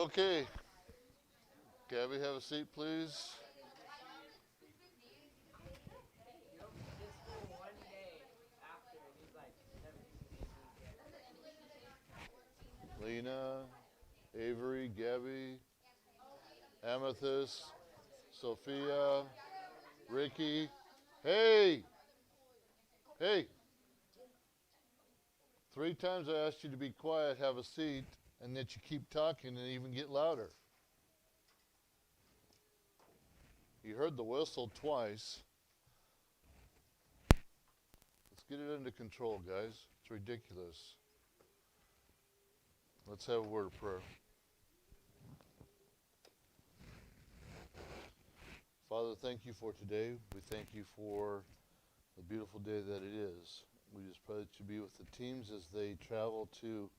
Okay. Gabby, have a seat, please. Lena, Avery, Gabby, Amethyst, Sophia, Ricky. Hey! Hey! 3 times I asked you to be quiet, have a seat, and that you keep talking and even get louder. You heard the whistle twice. Let's get it under control, guys. It's ridiculous. Let's have a word of prayer. Father, thank you for today. We thank you for the beautiful day that it is. We just pray that you be with the teams as they travel to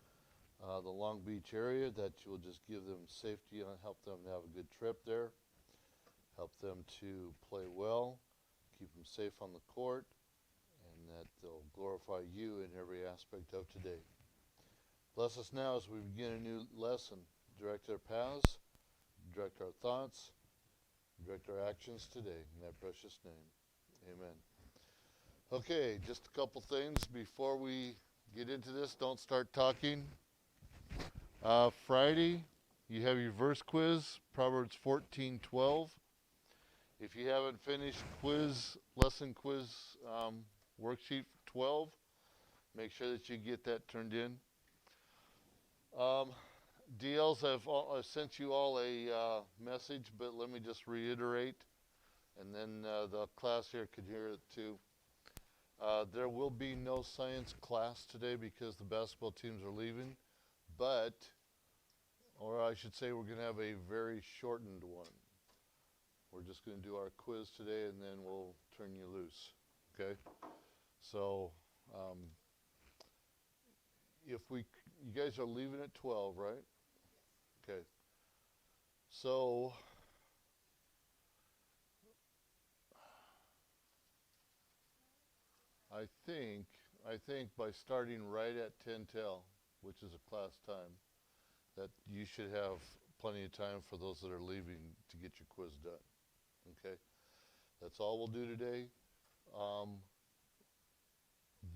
the Long Beach area, that you will just give them safety and help them to have a good trip there, help them to play well, keep them safe on the court, and that they'll glorify you in every aspect of today. Bless us now as we begin a new lesson. Direct our paths, direct our thoughts, direct our actions today. In that precious name, amen. Okay, just a couple things before we get into this. Don't start talking. Friday, you have your verse quiz, Proverbs 14:12. If you haven't finished lesson quiz worksheet 12, make sure that you get that turned in. DLs, I've sent you all a message, but let me just reiterate, and then the class here could hear it too. There will be no science class today because the basketball teams are leaving, or I should say we're going to have a very shortened one. We're just going to do our quiz today and then we'll turn you loose, okay? So, you guys are leaving at 12, right? Okay. So, I think by starting right at 10:10, which is a class time, that you should have plenty of time for those that are leaving to get your quiz done. Okay? That's all we'll do today.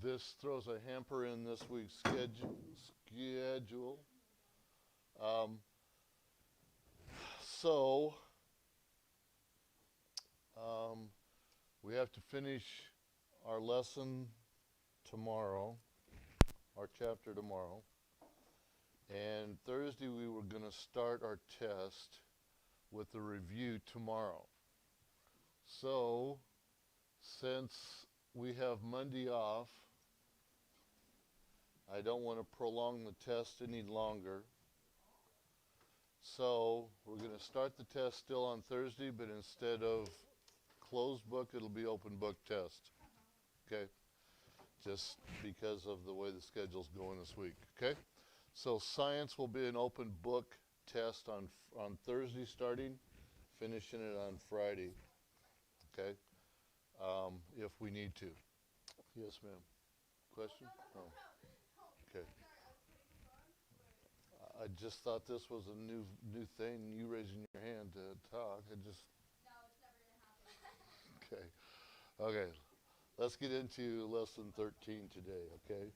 This throws a hamper in this week's schedule. So, we have to finish our lesson tomorrow, our chapter tomorrow. And Thursday we were going to start our test with the review tomorrow. So, since we have Monday off, I don't want to prolong the test any longer. So, we're going to start the test still on Thursday, but instead of closed book, it'll be open book test. Okay? Just because of the way the schedule's going this week. Okay? So science will be an open book test on Thursday starting, finishing it on Friday. Okay? If we need to. Yes, ma'am. Question? No. Okay. I just thought this was a new thing. You raising your hand to talk. Okay. Okay. Let's get into lesson 13 today, okay?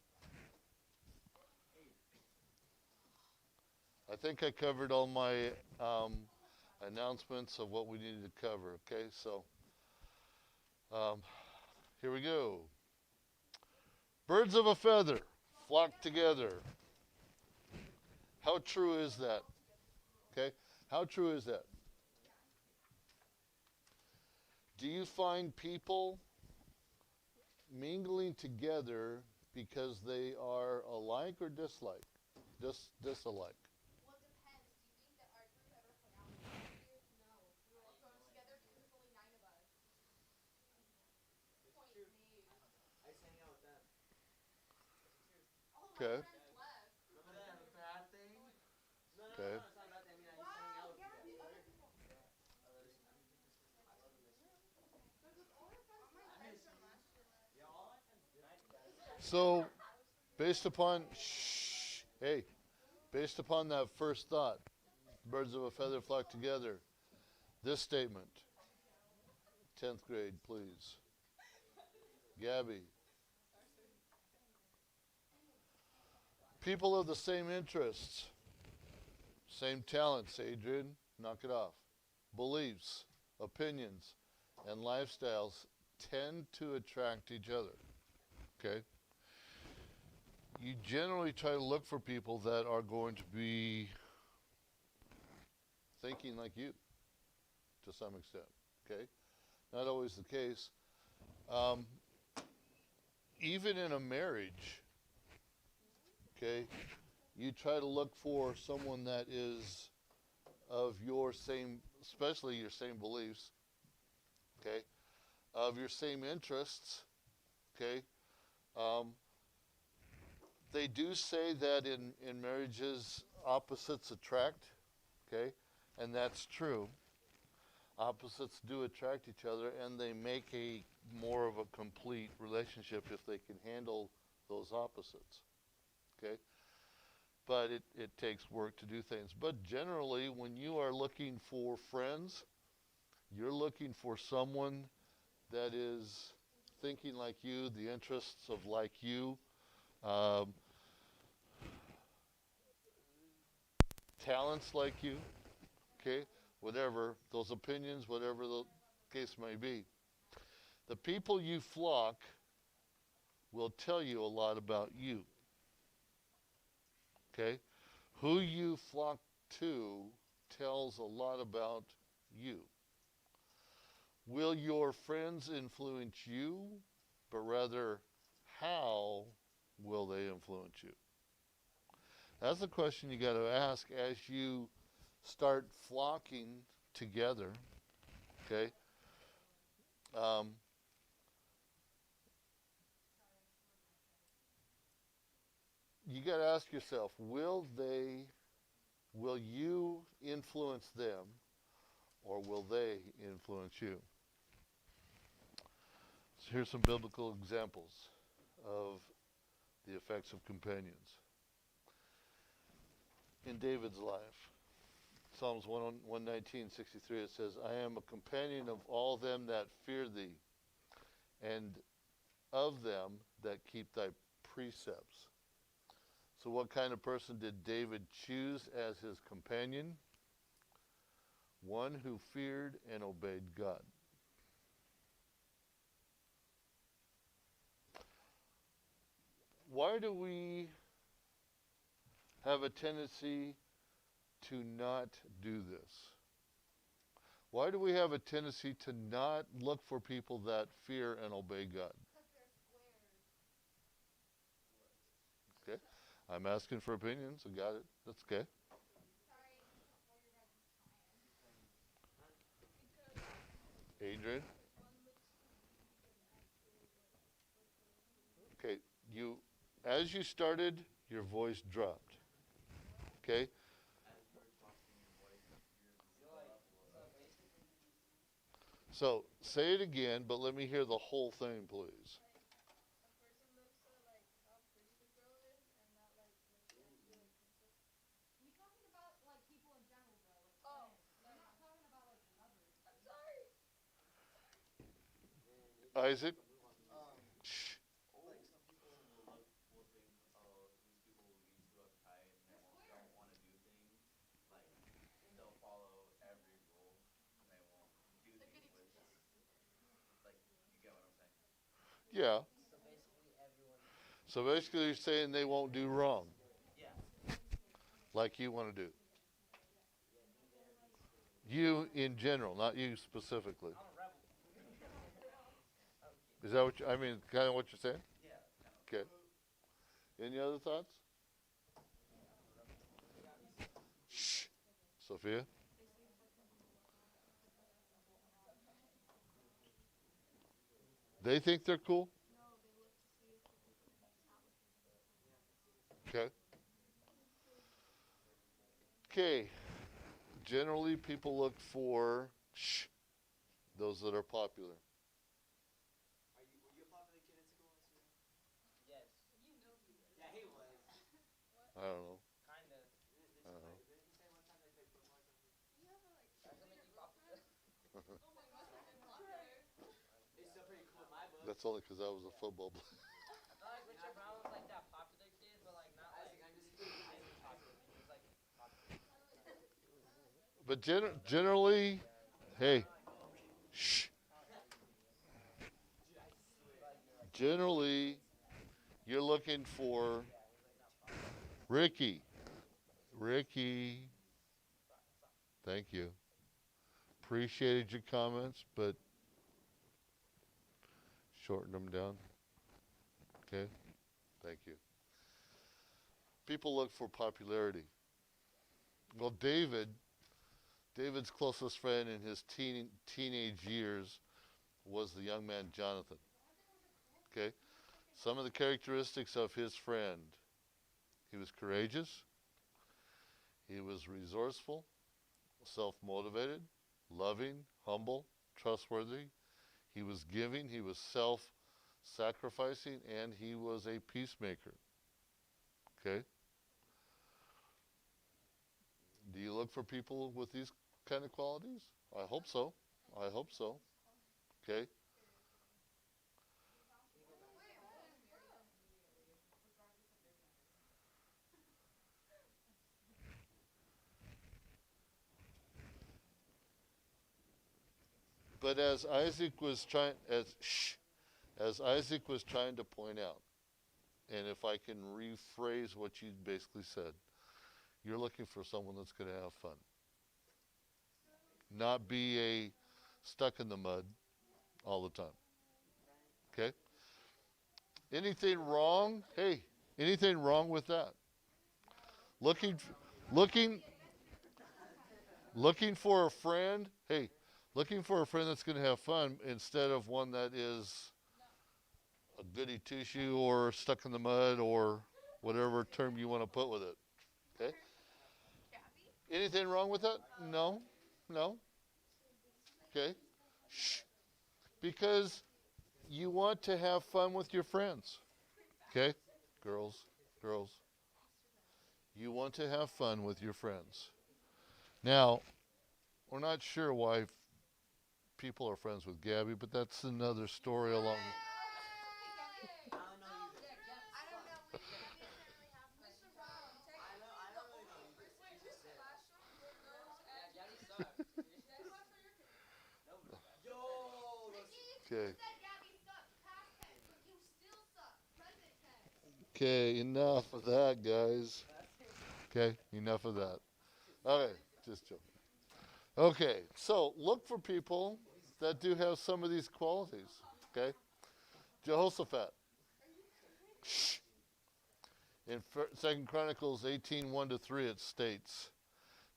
I think I covered all my announcements of what we needed to cover, okay? So, here we go. Birds of a feather flock together. How true is that? Okay? How true is that? Do you find people mingling together because they are alike or dislike? Disalike. Okay. Okay. So, based upon that first thought, Birds of a feather flock together. This statement, 10th grade, please. Gabby. People of the same interests, same talents, Adrian, knock it off. Beliefs, opinions, and lifestyles tend to attract each other. Okay? You generally try to look for people that are going to be thinking like you to some extent. Okay? Not always the case. Um, Even in a marriage, okay, you try to look for someone that is of your same, especially your same beliefs, okay, of your same interests, okay. Um, they do say that in marriages, opposites attract, okay, and that's true. Opposites do attract each other, and they make a more of a complete relationship if they can handle those opposites, okay. But it takes work to do things. But generally, when you are looking for friends, you're looking for someone that is thinking like you, the interests of like you, um, talents like you, okay? Whatever, those opinions, whatever the case may be. The people you flock will tell you a lot about you, okay? Who you flock to tells a lot about you. Will your friends influence you, but rather how will they influence you? That's the question you got to ask as you start flocking together, okay? Um, you got to ask yourself, will you influence them, or will they influence you? So here's some biblical examples of the effects of companions in David's life. Psalms 119:63, it says, I am a companion of all them that fear thee, and of them that keep thy precepts. So what kind of person did David choose as his companion? One who feared and obeyed God. Why do we have a tendency to not do this? Why do we have a tendency to not look for people that fear and obey God? Okay. I'm asking for opinions. I got it. That's okay. Adrian? Okay. As you started, your voice dropped. Okay. So say it again, but let me hear the whole thing, please. Isaac? Shh. Yeah. So basically, you're saying they won't do wrong like you want to do. You in general, not you specifically. Is that what I mean? Kind of what you're saying? Okay. Any other thoughts? Shh. Sophia? They think they're cool? Okay. Okay. Generally, people look for shh, those that are popular. I don't know. I don't know. That's only because I was a football player. But generally, hey, shh. Generally, you're looking for Ricky. Ricky, thank you. Appreciated your comments, but shorten them down. Okay, thank you. People look for popularity. Well, David's closest friend in his teenage years was the young man Jonathan. Okay, some of the characteristics of his friend: he was courageous, he was resourceful, self-motivated, loving, humble, trustworthy. He was giving, he was self-sacrificing, and he was a peacemaker. Okay? Do you look for people with these kind of qualities? I hope so. I hope so. Okay? But as Isaac was trying to point out, and if I can rephrase what you basically said, you're looking for someone that's going to have fun, not be a stuck in the mud all the time. Okay? Anything wrong? Hey, anything wrong with that? Looking, looking, looking for a friend. Hey, looking for a friend that's going to have fun instead of one that is a goody two shoe or stuck in the mud or whatever term you want to put with it. Okay. Anything wrong with that? No, no. Okay. Shh. Because you want to have fun with your friends. Okay, girls, girls. You want to have fun with your friends. Now, we're not sure why people are friends with Gabby, but that's another story along. Okay. Okay, enough of that, guys. Okay, enough of that. Okay, just joking. Okay, so look for people that do have some of these qualities. Okay, Jehoshaphat. Shh. In Second Chronicles 18:1-3, it states,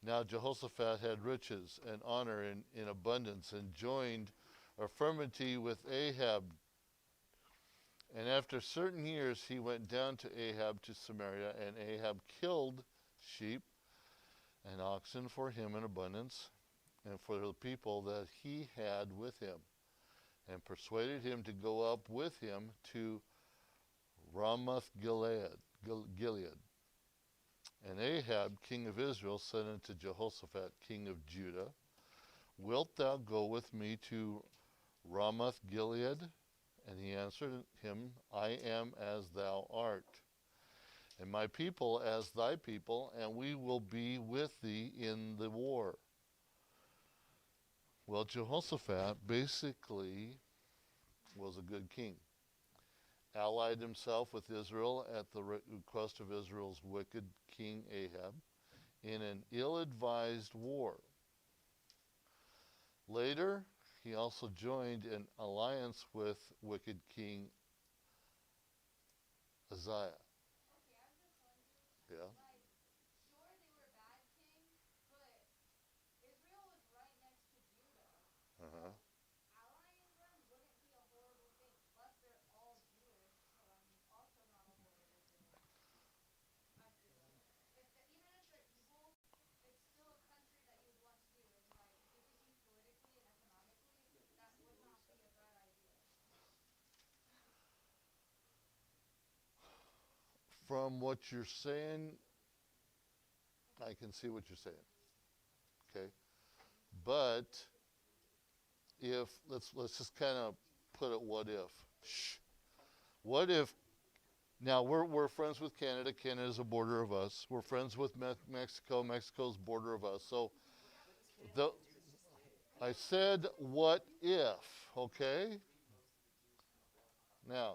"Now Jehoshaphat had riches and honor in abundance, and joined a firmity with Ahab. And after certain years he went down to Ahab to Samaria, and Ahab killed sheep and oxen for him in abundance, and for the people that he had with him, and persuaded him to go up with him to Ramoth Gilead. And Ahab, king of Israel, said unto Jehoshaphat, king of Judah, Wilt thou go with me to Ramoth Gilead? And he answered him, I am as thou art, and my people as thy people, and we will be with thee in the war." Well, Jehoshaphat basically was a good king. Allied himself with Israel at the request of Israel's wicked king Ahab in an ill-advised war. Later, he also joined an alliance with wicked king Uzziah. Yeah. Uh-huh. From what you're saying, I can see what you're saying. Okay. But if let's just kind of put it what if. Shh. What if now we're friends with Canada. Canada's a border of us. We're friends with Mexico. Mexico's border of us. So the I said what if, okay? Now,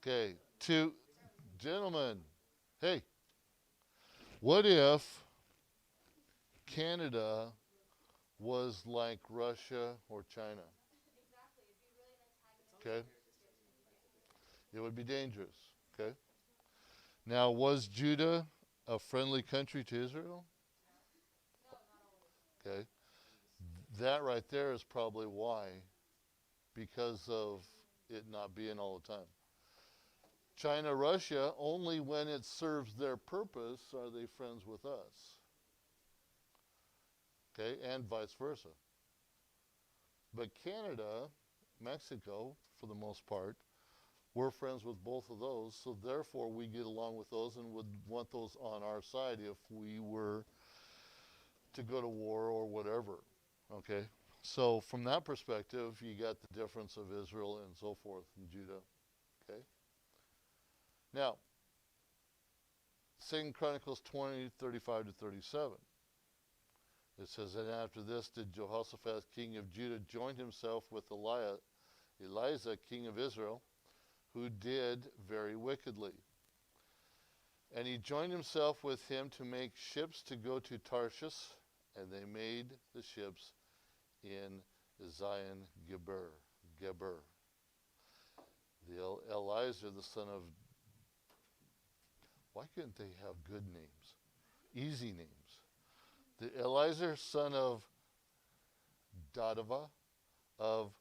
okay, to gentlemen, hey, what if Canada was like Russia or China? Okay? It would be dangerous. Okay? Now, was Judah a friendly country to Israel? Okay? That right there is probably why, because of it not being all the time. China, Russia, only when it serves their purpose are they friends with us. Okay? And vice versa. But Canada, Mexico, for the most part, we're friends with both of those, so therefore we get along with those and would want those on our side if we were to go to war or whatever. Okay? So from that perspective, you got the difference of Israel and so forth and Judah. Okay? Now, 2 Chronicles 20:35 to 37. It says, and after this did Jehoshaphat, king of Judah, join himself with Elijah, king of Israel, who did very wickedly. And he joined himself with him to make ships to go to Tarshish, and they made the ships in Zion Geber. The Eliezer, the son of, why couldn't they have good names? Easy names. The Eliezer, son of Dadava, of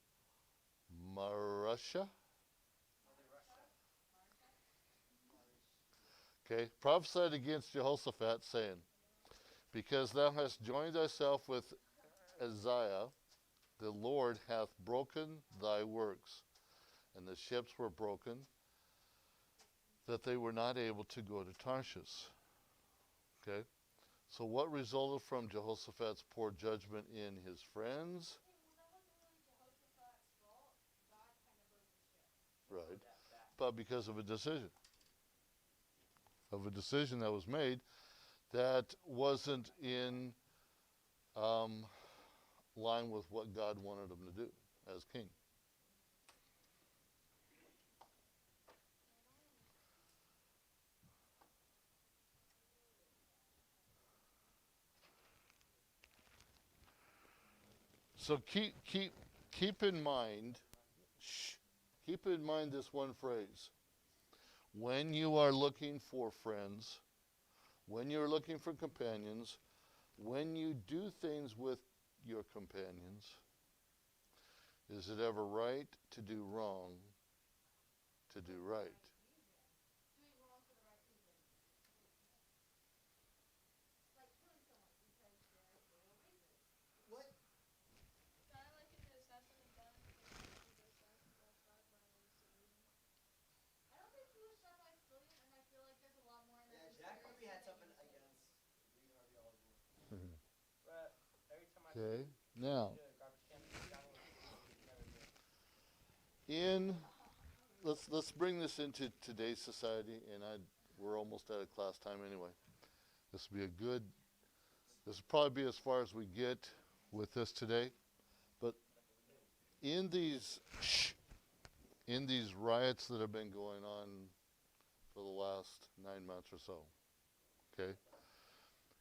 Marusha. Okay, prophesied against Jehoshaphat, saying, because thou hast joined thyself with Isaiah, the Lord hath broken thy works. And the ships were broken, that they were not able to go to Tarshish. Okay, so what resulted from Jehoshaphat's poor judgment in his friends? Right, but because of a decision. Of a decision that was made that wasn't in line with what God wanted him to do as king. So keep in mind, keep in mind this one phrase. When you are looking for friends, when you're looking for companions, when you do things with your companions, is it ever right to do wrong to do right? Okay. Now, in let's bring this into today's society, and we're almost out of class time anyway. This will be a good. This will probably be as far as we get with this today. But in these riots that have been going on for the last 9 months or so, okay,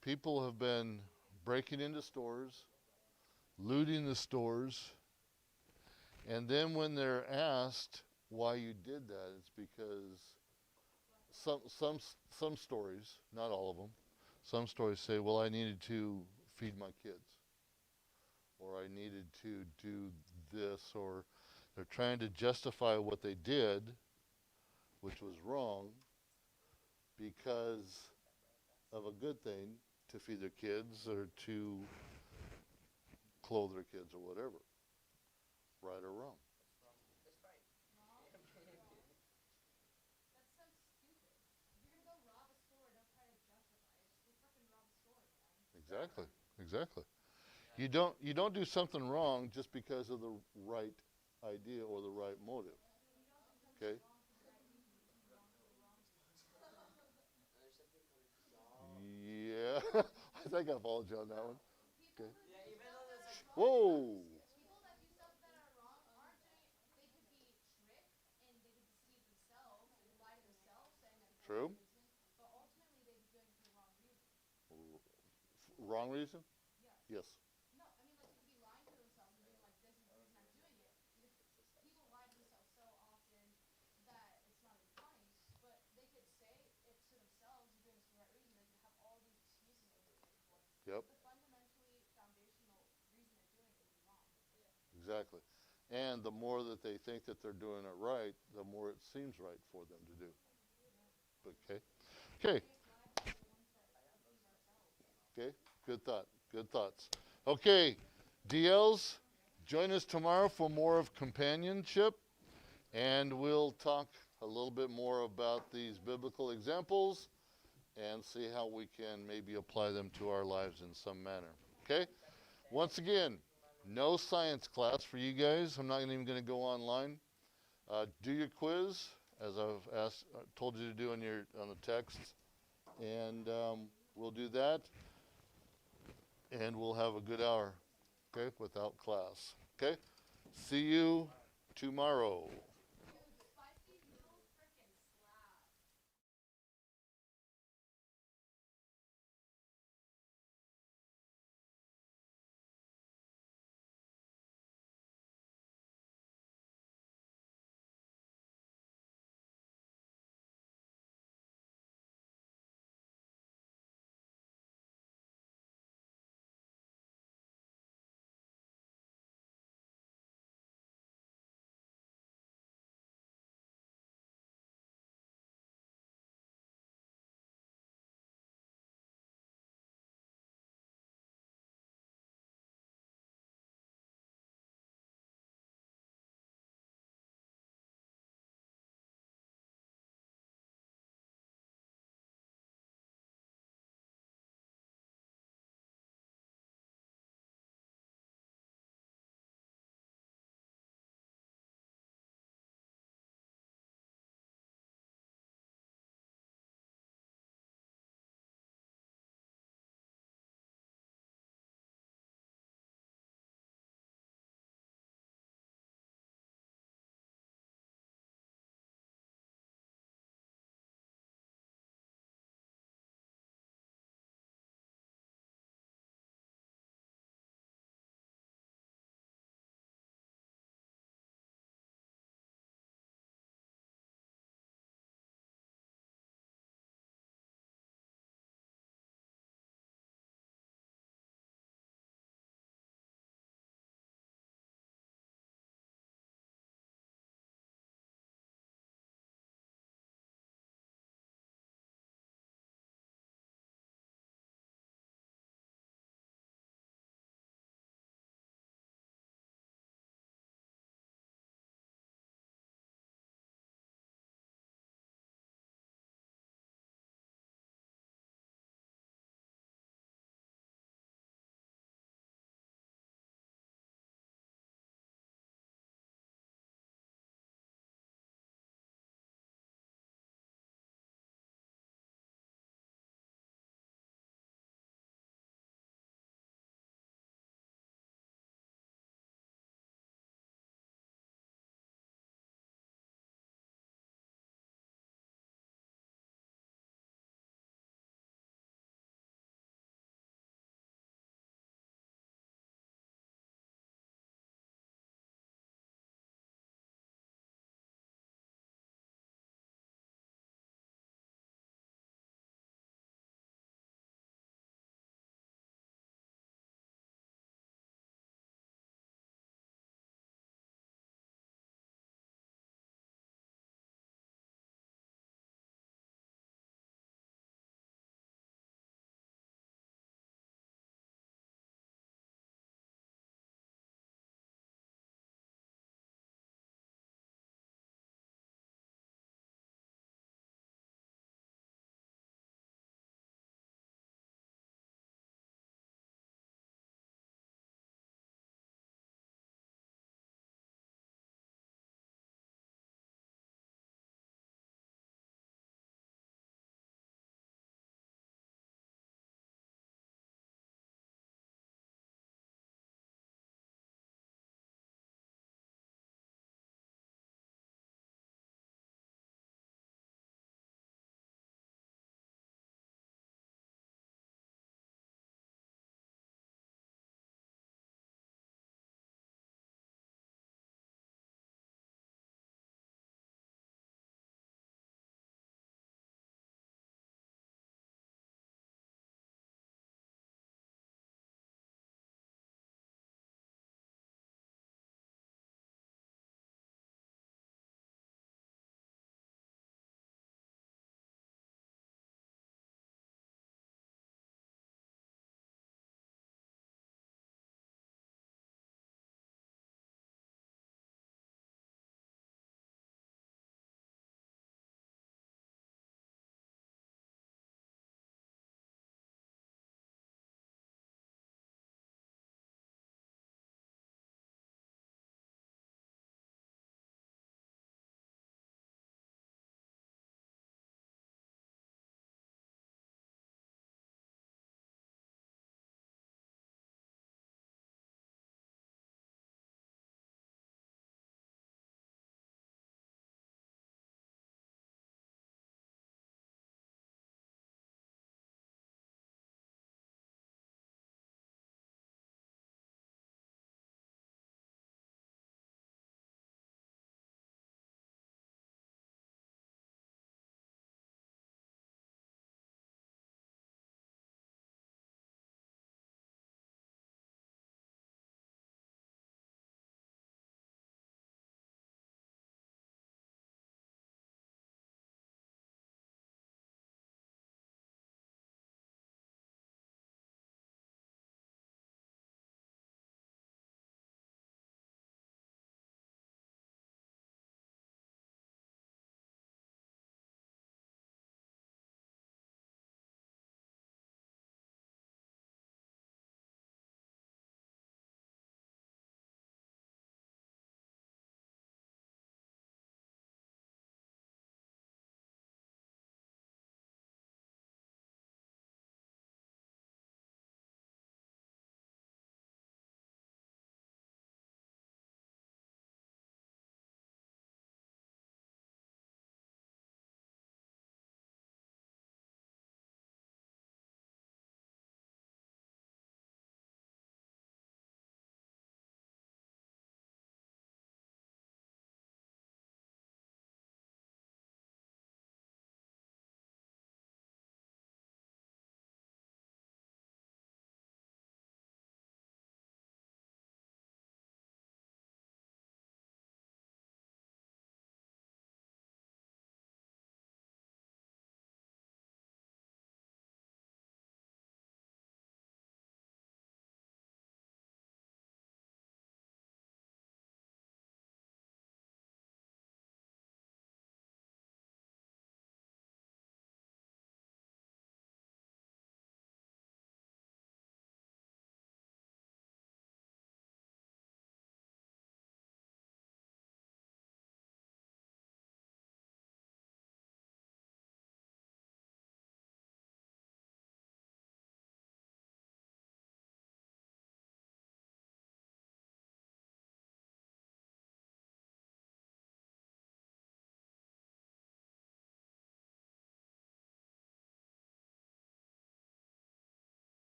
people have been breaking into stores, looting the stores, and then when they're asked why you did that, it's because some stories, not all of them, some stories say, well, I needed to feed my kids, or I needed to do this, or they're trying to justify what they did, which was wrong, because of a good thing, to feed their kids or to clothe their kids or whatever, right or wrong. Exactly, exactly. You don't do something wrong just because of the right idea or the right motive. Okay? Yeah. I think I followed you on that one. Okay. Whoa. True. Wrong reason? Yes. Yep. Exactly. And the more that they think that they're doing it right, the more it seems right for them to do. Okay. Okay. Okay. Good thought. Good thoughts. Okay. DLs, join us tomorrow for more of companionship, and we'll talk a little bit more about these biblical examples and see how we can maybe apply them to our lives in some manner. Okay? Once again, no science class for you guys. I'm not even going to go online. Do your quiz as I've told you to do on the text, and we'll do that, and we'll have a good hour. Okay, without class. Okay. See you tomorrow.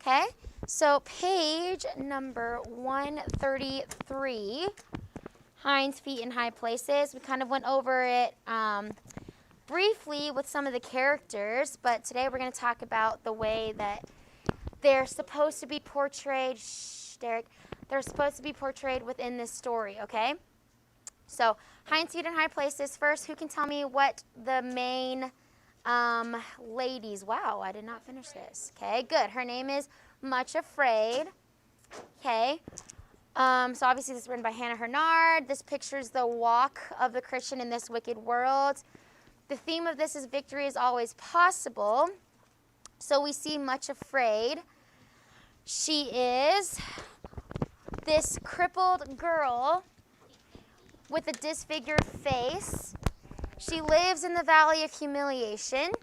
Okay, so page number 133, hinds feet in high places. We kind of went over it briefly with some of the characters, but today we're going to talk about the way that they're supposed to be portrayed. Shh, Derek. They're supposed to be portrayed within this story, okay? So, hinds feet in high places. First, who can tell me what the main ladies? Wow, I did not finish this. Okay, good. Her name is Much Afraid. Okay. So obviously this is written by Hannah Hurnard. This pictures the walk of the Christian in this wicked world. The theme of this is victory is always possible. So we see Much Afraid. She is this crippled girl with a disfigured face. She lives in the valley of humiliation.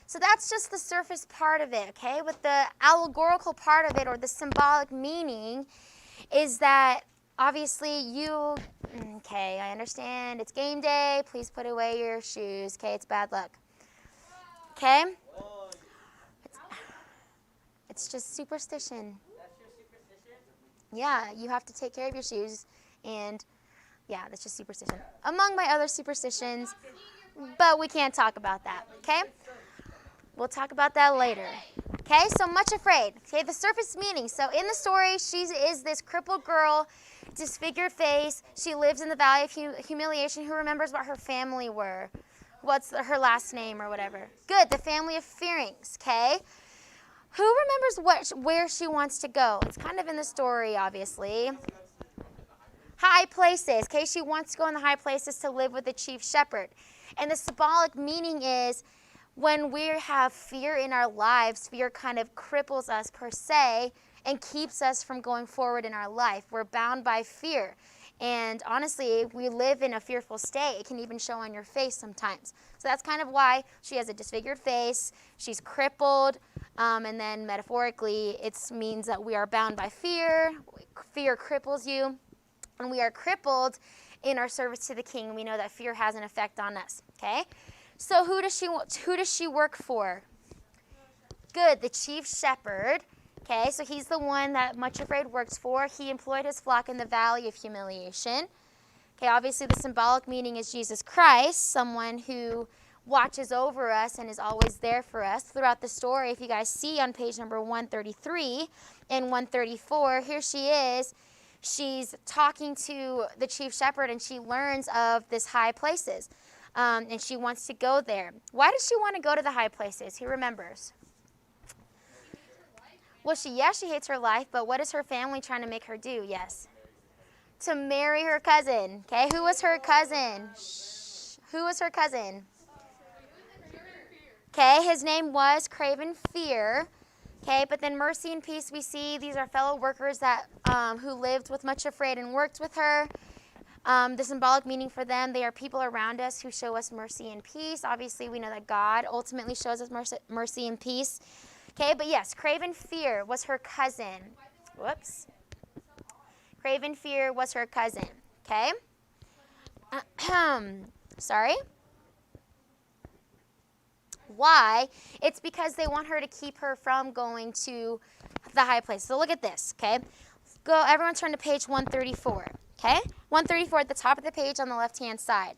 So that's just the surface part of it, okay? But the allegorical part of it, or the symbolic meaning, is that obviously okay, I understand, it's game day, please put away your shoes, okay? It's bad luck, okay? It's just superstition. That's your superstition? Yeah, you have to take care of your shoes, and yeah, that's just superstition. Among my other superstitions, but we can't talk about that, okay? We'll talk about that later. Okay, so Much Afraid. Okay, the surface meaning. So in the story, she is this crippled girl, disfigured face. She lives in the valley of humiliation. Who remembers what her family were? What's her last name or whatever? Good, the family of Fearings, okay? Who remembers where she wants to go? It's kind of in the story, obviously. High places, okay? She wants to go in the high places to live with the chief shepherd. And the symbolic meaning is when we have fear in our lives, fear kind of cripples us per se and keeps us from going forward in our life. We're bound by fear. And honestly, we live in a fearful state. It can even show on your face sometimes. So that's kind of why she has a disfigured face. She's crippled. And then metaphorically, it means that we are bound by fear. Fear cripples you. And we are crippled in our service to the King. We know that fear has an effect on us, okay? So who does she work for? Good, the chief shepherd. Okay, so he's the one that Much Afraid works for. He employed his flock in the valley of humiliation. Okay, obviously the symbolic meaning is Jesus Christ, someone who watches over us and is always there for us. Throughout the story, if you guys see on page number 133 and 134, here she is. She's talking to the chief shepherd, and she learns of this high places. And she wants to go there. Why does she want to go to the high places? Who remembers? Well, she hates her life, but what is her family trying to make her do? Yes. To marry her cousin. Okay, who was her cousin? Shh. Who was her cousin? Okay, his name was Craven Fear. Okay, but then Mercy and Peace, we see these are fellow workers that who lived with Much Afraid and worked with her. The symbolic meaning for them, they are people around us who show us mercy and peace. Obviously, we know that God ultimately shows us mercy and peace. Okay, but yes, Craven Fear was her cousin. Whoops. Craven Fear was her cousin. Okay? Sorry? Why? It's because they want her to keep her from going to the high place. So look at this, okay? Go, everyone turn to page 134. Okay? 134 at the top of the page on the left-hand side.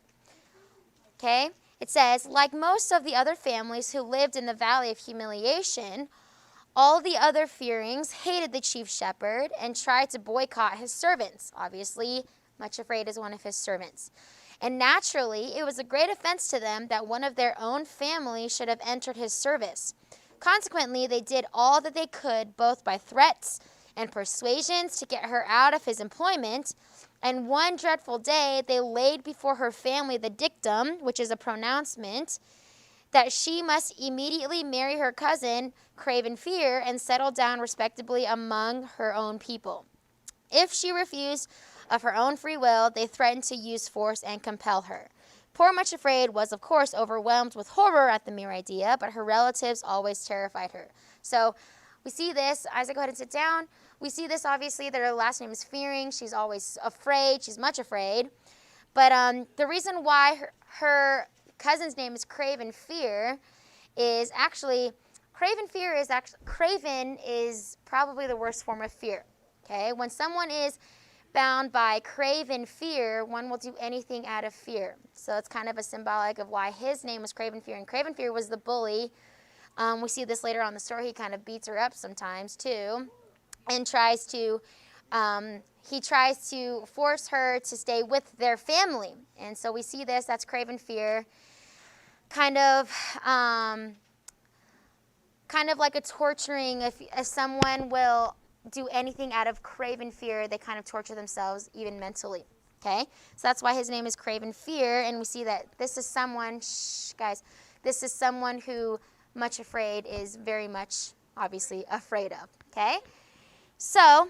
Okay? It says, like most of the other families who lived in the valley of humiliation, all the other Fearings hated the chief shepherd and tried to boycott his servants. Obviously, Much Afraid is one of his servants. And naturally, it was a great offense to them that one of their own family should have entered his service. Consequently, they did all that they could, both by threats and persuasions, to get her out of his employment. And one dreadful day, they laid before her family the dictum, which is a pronouncement, that she must immediately marry her cousin, Craven Fear, and settle down respectably among her own people. If she refused of her own free will, they threatened to use force and compel her. Poor Much Afraid was, of course, overwhelmed with horror at the mere idea, but her relatives always terrified her. So we see this. Isaac, go ahead and sit down. We see this, obviously, that her last name is Fearing. She's always afraid. She's much afraid. But the reason why her cousin's name is Craven Fear is actually Craven is probably the worst form of fear. Okay, when someone is bound by craven fear, one will do anything out of fear. So it's kind of a symbolic of why his name was Craven Fear. And Craven Fear was the bully. We see this later on in the story. He kind of beats her up sometimes too, and he tries to force her to stay with their family. And so we see this. That's Craven Fear. Kind of like a torturing. If someone will do anything out of craven fear, they kind of torture themselves even mentally. Okay, so that's why his name is Craven Fear, and we see that this is someone, guys, this is someone who much afraid is very much obviously afraid of. Okay, so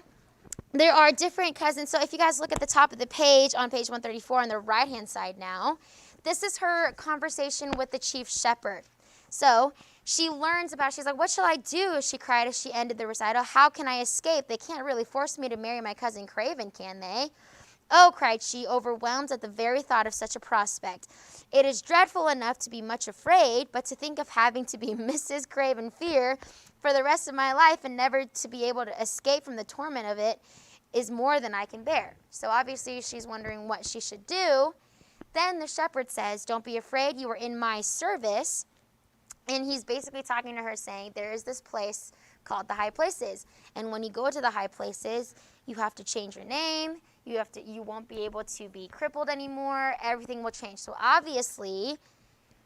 there are different cousins. So if you guys look at the top of the page, on page 134 on the right hand side now, this is her conversation with the chief shepherd. So she learns about, she's like, what shall I do? She cried as she ended the recital. How can I escape? They can't really force me to marry my cousin Craven, can they? Oh, cried she, overwhelmed at the very thought of such a prospect. It is dreadful enough to be much afraid, but to think of having to be Mrs. Craven Fear for the rest of my life and never to be able to escape from the torment of it is more than I can bear. So obviously she's wondering what she should do. Then the shepherd says, don't be afraid, you are in my service. And he's basically talking to her saying, there is this place called the high places. And when you go to the high places, you have to change your name. You won't be able to be crippled anymore. Everything will change. So obviously,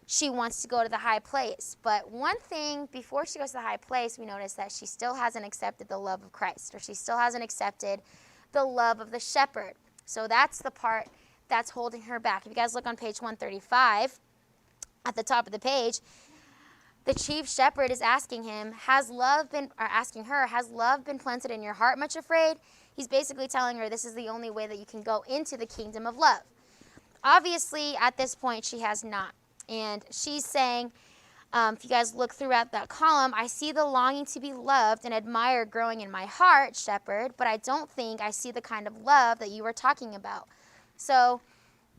she wants to go to the high place. But one thing, before she goes to the high place, we notice that she still hasn't accepted the love of Christ, or she still hasn't accepted the love of the shepherd. So that's the part that's holding her back. If you guys look on page 135, at the top of the page, the chief shepherd is asking him, has love been planted in your heart, much afraid? He's basically telling her this is the only way that you can go into the kingdom of love. Obviously, at this point, she has not. And she's saying, if you guys look throughout that column, I see the longing to be loved and admired growing in my heart, shepherd, but I don't think I see the kind of love that you were talking about. So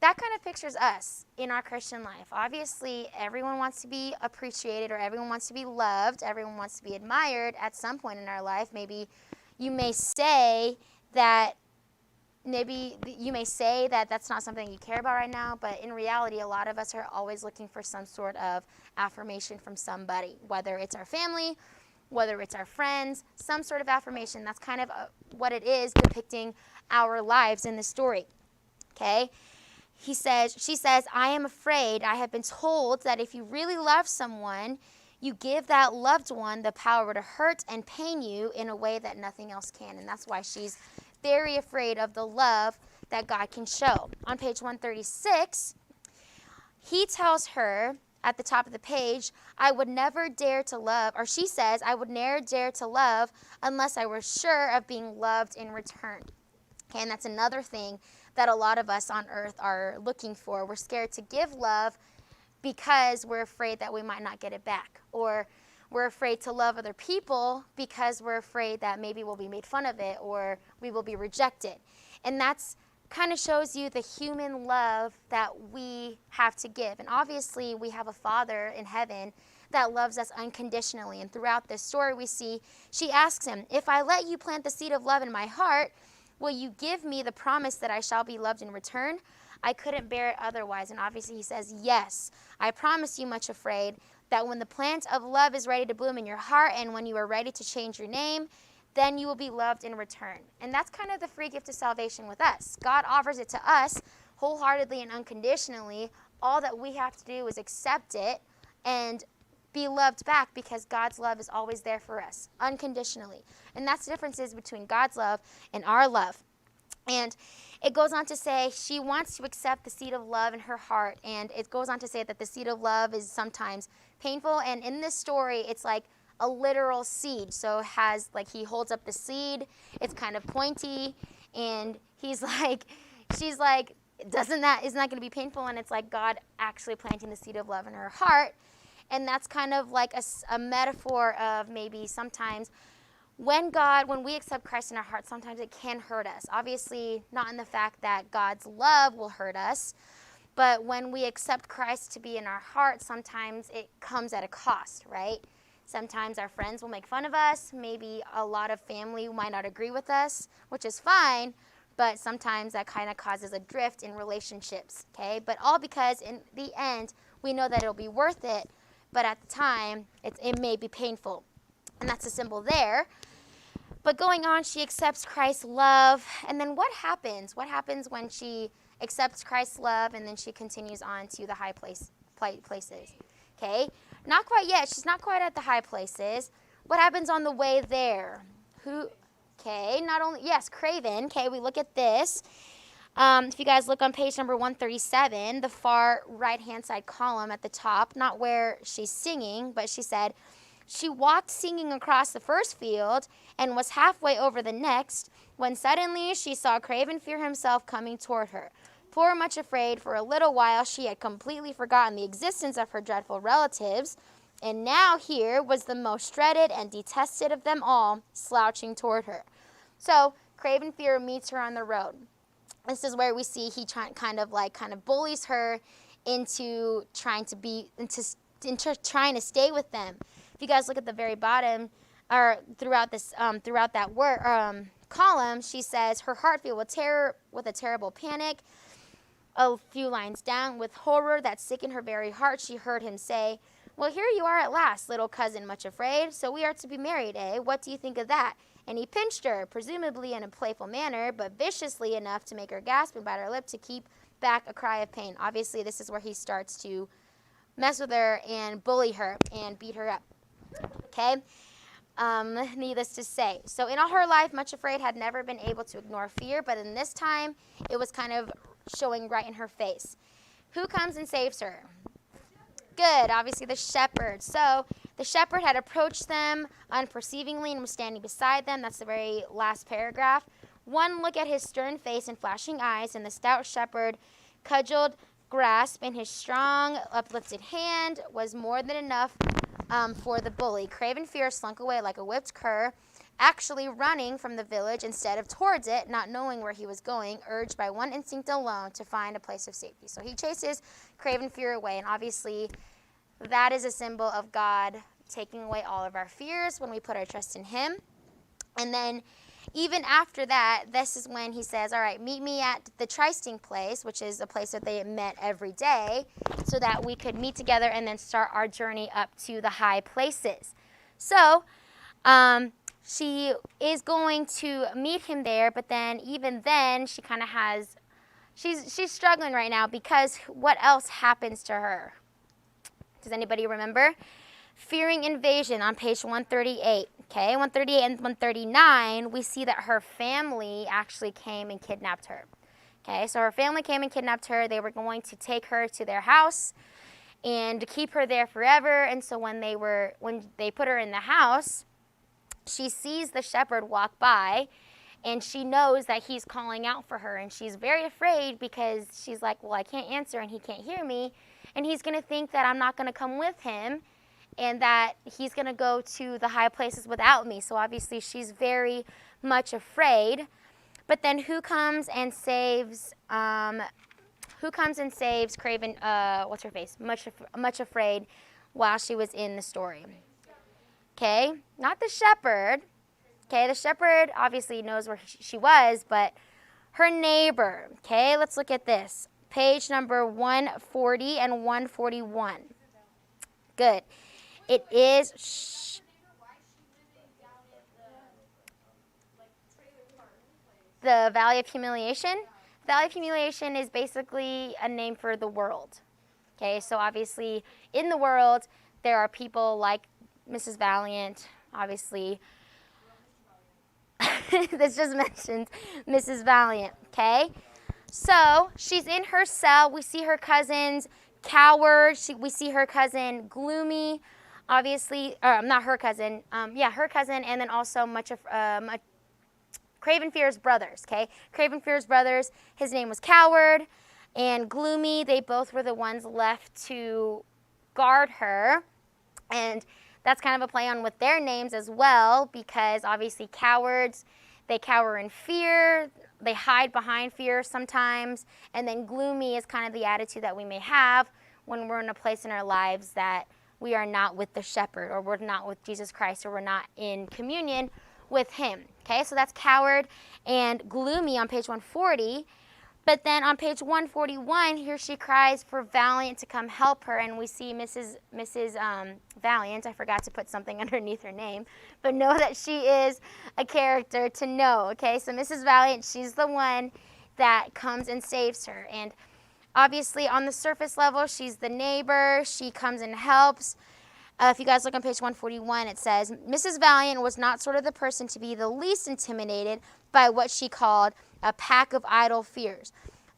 that kind of pictures us in our Christian life. Obviously, everyone wants to be appreciated, or everyone wants to be loved, everyone wants to be admired at some point in our life. Maybe you may say that that's not something you care about right now, but in reality, a lot of us are always looking for some sort of affirmation from somebody, whether it's our family, whether it's our friends, some sort of affirmation. That's kind of what it is depicting our lives in the story. Okay? She says, I am afraid. I have been told that if you really love someone, you give that loved one the power to hurt and pain you in a way that nothing else can. And that's why she's very afraid of the love that God can show. On page 136, he tells her at the top of the page, I would never dare to love, or she says, I would never dare to love unless I were sure of being loved in return. Okay, and that's another thing that a lot of us on earth are looking for. We're scared to give love because we're afraid that we might not get it back. Or we're afraid to love other people because we're afraid that maybe we'll be made fun of it or we will be rejected. And that's kind of shows you the human love that we have to give. And obviously we have a Father in heaven that loves us unconditionally. And throughout this story we see, she asks him, if I let you plant the seed of love in my heart, will you give me the promise that I shall be loved in return? I couldn't bear it otherwise. And obviously he says, yes, I promise you, much afraid, that when the plant of love is ready to bloom in your heart and when you are ready to change your name, then you will be loved in return. And that's kind of the free gift of salvation with us. God offers it to us wholeheartedly and unconditionally. All that we have to do is accept it and be loved back, because God's love is always there for us, unconditionally. And that's the differences between God's love and our love. And it goes on to say she wants to accept the seed of love in her heart. And it goes on to say that the seed of love is sometimes painful. And in this story, it's like a literal seed. So it has, like, he holds up the seed. It's kind of pointy. And she's like, isn't that going to be painful? And it's like God actually planting the seed of love in her heart. And that's kind of like a metaphor of maybe sometimes when we accept Christ in our heart, sometimes it can hurt us. Obviously, not in the fact that God's love will hurt us, but when we accept Christ to be in our heart, sometimes it comes at a cost, right? Sometimes our friends will make fun of us. Maybe a lot of family might not agree with us, which is fine, but sometimes that kind of causes a drift in relationships, okay? But all because in the end, we know that it'll be worth it, but at the time, it may be painful. And that's a symbol there. But going on, she accepts Christ's love. And then what happens? What happens when she accepts Christ's love and then she continues on to the high places? Okay, not quite yet. She's not quite at the high places. What happens on the way there? Okay, not only, yes, Craven. Okay, we look at this. If you guys look on page number 137, the far right-hand side column at the top, not where she's singing, but she said, she walked singing across the first field and was halfway over the next when suddenly she saw Craven Fear himself coming toward her. Poor Much Afraid, for a little while she had completely forgotten the existence of her dreadful relatives, and now here was the most dreaded and detested of them all slouching toward her. So Craven Fear meets her on the road. This is where we see he kind of bullies her into trying to stay with them. If you guys look at the very bottom, or throughout that column, she says, her heart filled with a terrible panic. A few lines down, with horror that sickened her very heart, she heard him say, well, here you are at last, little cousin Much Afraid, so we are to be married, eh? What do you think of that? And he pinched her, presumably in a playful manner, but viciously enough to make her gasp and bite her lip to keep back a cry of pain. Obviously, this is where he starts to mess with her and bully her and beat her up. Okay? Needless to say. So in all her life, Much Afraid had never been able to ignore fear, but in this time, it was kind of showing right in her face. Who comes and saves her? Good, obviously the shepherd. So the shepherd had approached them unperceivingly and was standing beside them. That's the very last paragraph. One look at his stern face and flashing eyes, and the stout shepherd cudgeled grasp in his strong uplifted hand was more than enough for the bully. Craven Fear slunk away like a whipped cur, actually running from the village instead of towards it, not knowing where he was going, urged by one instinct alone to find a place of safety. So he chases Craven Fear away, and obviously that is a symbol of God taking away all of our fears when we put our trust in him. And then even after that, this is when he says, all right, meet me at the trysting place, which is a place that they met every day, so that we could meet together and then start our journey up to the high places. So she is going to meet him there, but then even then she kind of she's struggling right now because what else happens to her? Does anybody remember? Fearing invasion on page 138. Okay, 138 and 139, we see that her family actually came and kidnapped her. Okay, so her family came and kidnapped her. They were going to take her to their house and keep her there forever. And so when they put her in the house, she sees the shepherd walk by, and she knows that he's calling out for her, and she's very afraid because she's like, well, I can't answer and he can't hear me, and he's going to think that I'm not going to come with him and that he's going to go to the high places without me. So obviously she's very much afraid. But then who comes and saves Craven, what's her face? Much Afraid while she was in the story. Okay, not the shepherd. Okay, the shepherd obviously knows where she was, but her neighbor. Okay, let's look at this. Page number 140 and 141. Good. It is the Valley of Humiliation. Valley of Humiliation is basically a name for the world. Okay, so obviously in the world there are people like Mrs. Valiant, obviously. This just mentions Mrs. Valiant, okay? So she's in her cell. We see her cousins, Coward. We see her cousin, Gloomy. Obviously, not her cousin. Her cousin, and then also Craven Fear's brothers, okay? Craven Fear's brothers, his name was Coward, and Gloomy. They both were the ones left to guard her, and that's kind of a play on with their names as well, because obviously cowards, they cower in fear, they hide behind fear sometimes, and then gloomy is kind of the attitude that we may have when we're in a place in our lives that we are not with the shepherd, or we're not with Jesus Christ, or we're not in communion with him. Okay, so that's coward and gloomy on page 140. But then on page 141, here she cries for Valiant to come help her, and we see Mrs. Valiant. I forgot to put something underneath her name, but know that she is a character to know, okay? So Mrs. Valiant, she's the one that comes and saves her. And obviously on the surface level, she's the neighbor. She comes and helps. If you guys look on page 141, it says, Mrs. Valiant was not sort of the person to be the least intimidated by what she called a pack of idle fears.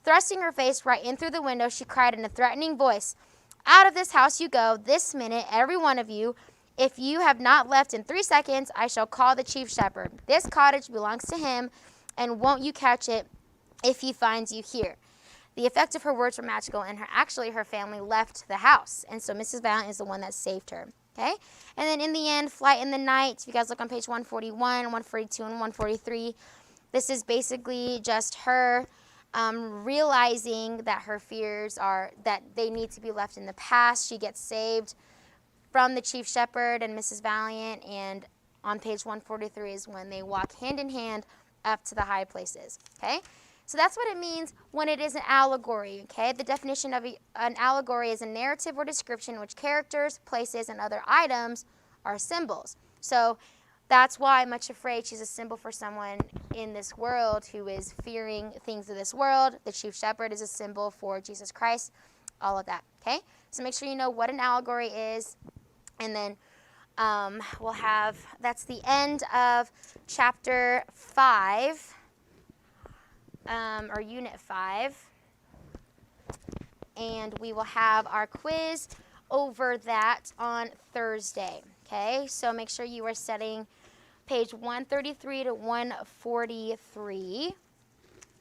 Thrusting her face right in through the window, she cried in a threatening voice, "Out of this house you go, this minute, every one of you. If you have not left in 3 seconds, I shall call the chief shepherd. This cottage belongs to him, and won't you catch it if he finds you here?" The effect of her words were magical, and her family left the house. And so Mrs. Valiant is the one that saved her. Okay? And then in the end, Flight in the Night. If you guys look on page 141, 142, and 143, this is basically just her realizing that her fears are that they need to be left in the past. She gets saved from the chief shepherd and Mrs. Valiant, and on page 143 is when they walk hand in hand up to the high places. Okay? So that's what it means when it is an allegory, okay? The definition of an allegory is a narrative or description in which characters, places, and other items are symbols. So that's why Much Afraid, she's a symbol for someone in this world who is fearing things of this world. The chief shepherd is a symbol for Jesus Christ, all of that, okay? So make sure you know what an allegory is, and then that's the end of chapter 5. Or unit 5, and we will have our quiz over that on Thursday. Okay, so make sure you are setting page 133 to 143.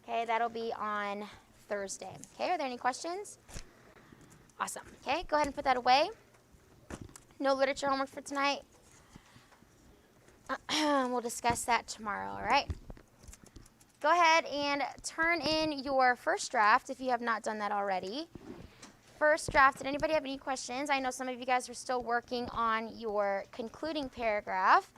Okay, that'll be on Thursday. Okay, are there any questions? Awesome. Okay, go ahead and put that away. No literature homework for tonight. We'll discuss that tomorrow, all right? Go ahead and turn in your first draft if you have not done that already. First draft, did anybody have any questions? I know some of you guys are still working on your concluding paragraph,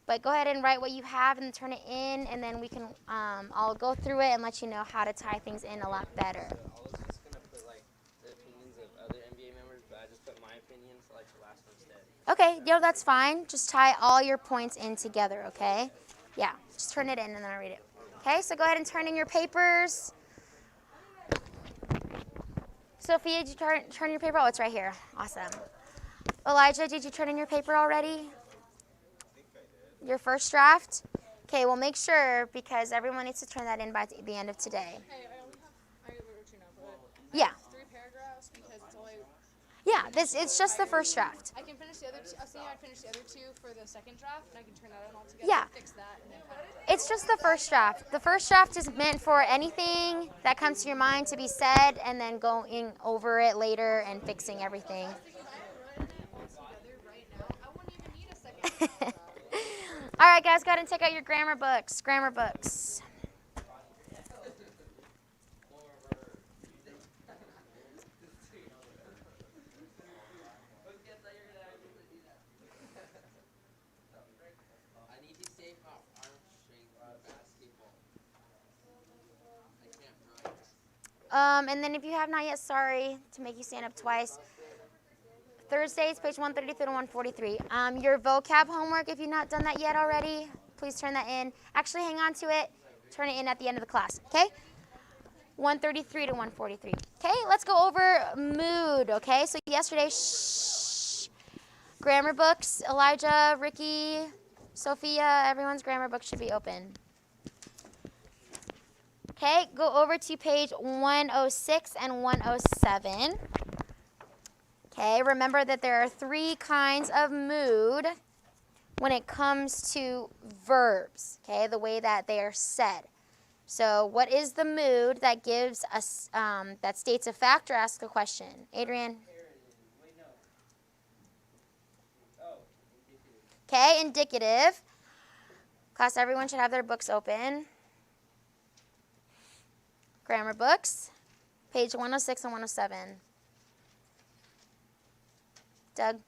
but go ahead and write what you have and turn it in, and then we can, I'll go through it and let you know how to tie things in a lot better. I was just going to put like the opinions of other NBA members, but I just put my opinion for like the last one instead. Okay, that's fine. Just tie all your points in together, okay? Yeah, just turn it in and then I'll read it. Okay, so go ahead and turn in your papers. Sophia, did you turn your paper? Oh, it's right here. Awesome. Elijah, did you turn in your paper already? Your first draft? Okay, well, make sure, because everyone needs to turn that in by the end of today. Hey, I wrote you know, but Yeah. 3 paragraphs because it's only. Yeah, it's just the first draft. I can finish the other 2. I was thinking I'd finish the other 2 for the second draft, and I can turn that in all together. Yeah. Fix that. And then It's just the first draft. The first draft is meant for anything that comes to your mind to be said, and then going over it later and fixing everything. All right, guys, go ahead and take out your grammar books. Grammar books. And then if you have not yet, sorry to make you stand up twice. Thursdays, page 132 to 143. Your vocab homework, if you've not done that yet already, please turn that in. Actually, hang on to it. Turn it in at the end of the class, okay? 133 to 143. Okay, let's go over mood, okay? So yesterday, grammar books, Elijah, Ricky, Sophia, everyone's grammar book should be open. Okay, go over to page 106 and 107. Okay, remember that there are 3 kinds of mood when it comes to verbs, okay, the way that they are said. So what is the mood that gives us, that states a fact or asks a question? Adrian? Okay, indicative. Class, everyone should have their books open. Grammar books, page 106 and 107. Doug?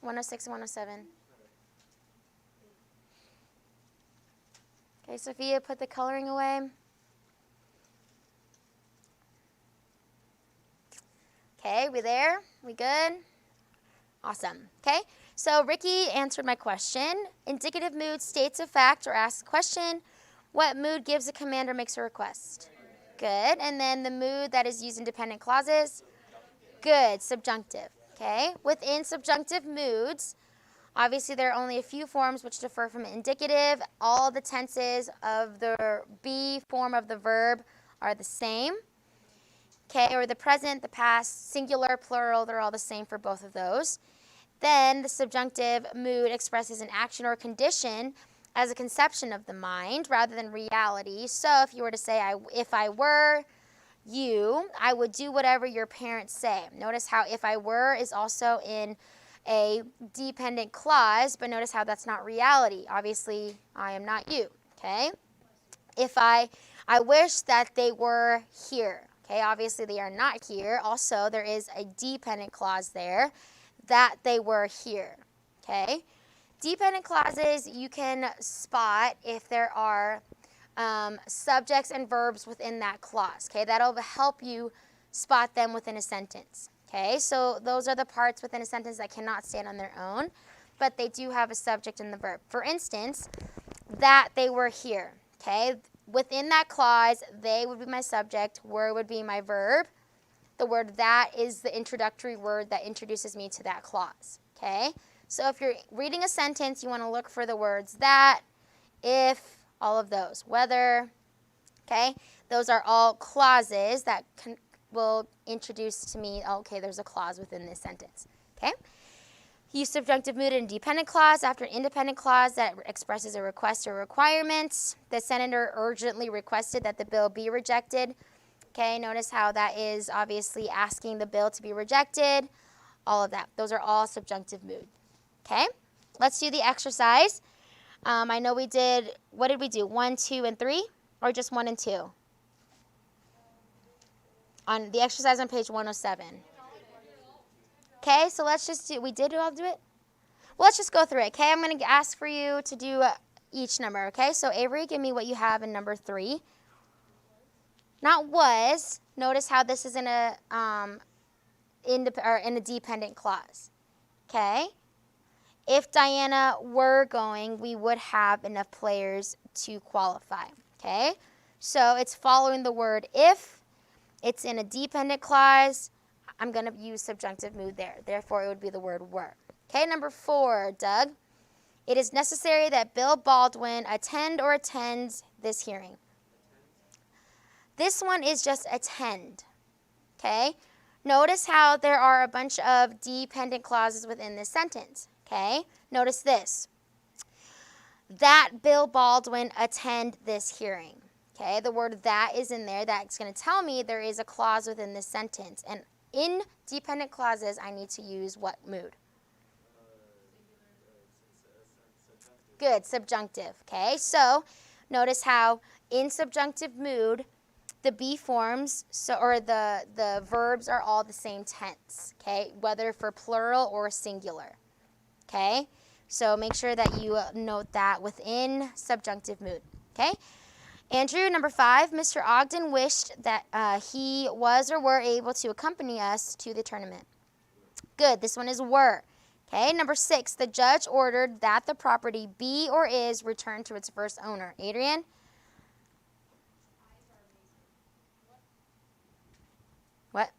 106 and 107. Okay, Sophia, put the coloring away. Okay, we there? We good? Awesome. Okay, so Ricky answered my question. Indicative mood states a fact or asks a question. What mood gives a command or makes a request? Good. And then the mood that is used in dependent clauses? Good. Subjunctive. Okay. Within subjunctive moods, obviously there are only a few forms which differ from indicative. All the tenses of the be form of the verb are the same. Okay, or the present, the past, singular, plural, they're all the same for both of those. Then the subjunctive mood expresses an action or condition as a conception of the mind rather than reality. So if you were to say, if I were you, I would do whatever your parents say. Notice how if I were is also in a dependent clause, but notice how that's not reality. Obviously, I am not you, okay? If I wish that they were here, okay? Obviously, they are not here. Also, there is a dependent clause there that they were here, okay? Dependent clauses, you can spot if there are subjects and verbs within that clause, okay? That'll help you spot them within a sentence, okay? So those are the parts within a sentence that cannot stand on their own, but they do have a subject and the verb. For instance, that they were here, okay? Within that clause, they would be my subject, were would be my verb. The word that is the introductory word that introduces me to that clause, okay? So if you're reading a sentence, you want to look for the words that, if, all of those. Whether, okay? Those are all clauses that will introduce to me, okay, there's a clause within this sentence, okay? Use subjunctive mood in a dependent clause after an independent clause that expresses a request or requirement. The senator urgently requested that the bill be rejected. Okay, notice how that is obviously asking the bill to be rejected. All of that. Those are all subjunctive mood. Okay, let's do the exercise. I know we did, what did we do? 1, 2, and 3? Or just 1 and 2? On the exercise on page 107. Okay, so let's just do, we did all do it? Well, let's just go through it, okay? I'm going to ask for you to do each number, okay? So Avery, give me what you have in number 3. Not was. Notice how this is in a dependent clause, okay? If Diana were going, we would have enough players to qualify, okay? So it's following the word if. It's in a dependent clause. I'm going to use subjunctive mood there. Therefore, it would be the word were. Okay, number 4, Doug. It is necessary that Bill Baldwin attend or attends this hearing. This one is just attend, okay? Notice how there are a bunch of dependent clauses within this sentence, okay? Notice this. That Bill Baldwin attend this hearing, okay? The word that is in there. That's going to tell me there is a clause within this sentence. And in dependent clauses, I need to use what mood? Good, subjunctive, okay? So notice how in subjunctive mood, the be forms, or the verbs are all the same tense, okay? Whether for plural or singular, okay? So make sure that you note that within subjunctive mood, okay? Andrew, number 5, Mr. Ogden wished that he was or were able to accompany us to the tournament. Good, this one is were. Okay, number 6, the judge ordered that the property be or is returned to its first owner. Adrian? What?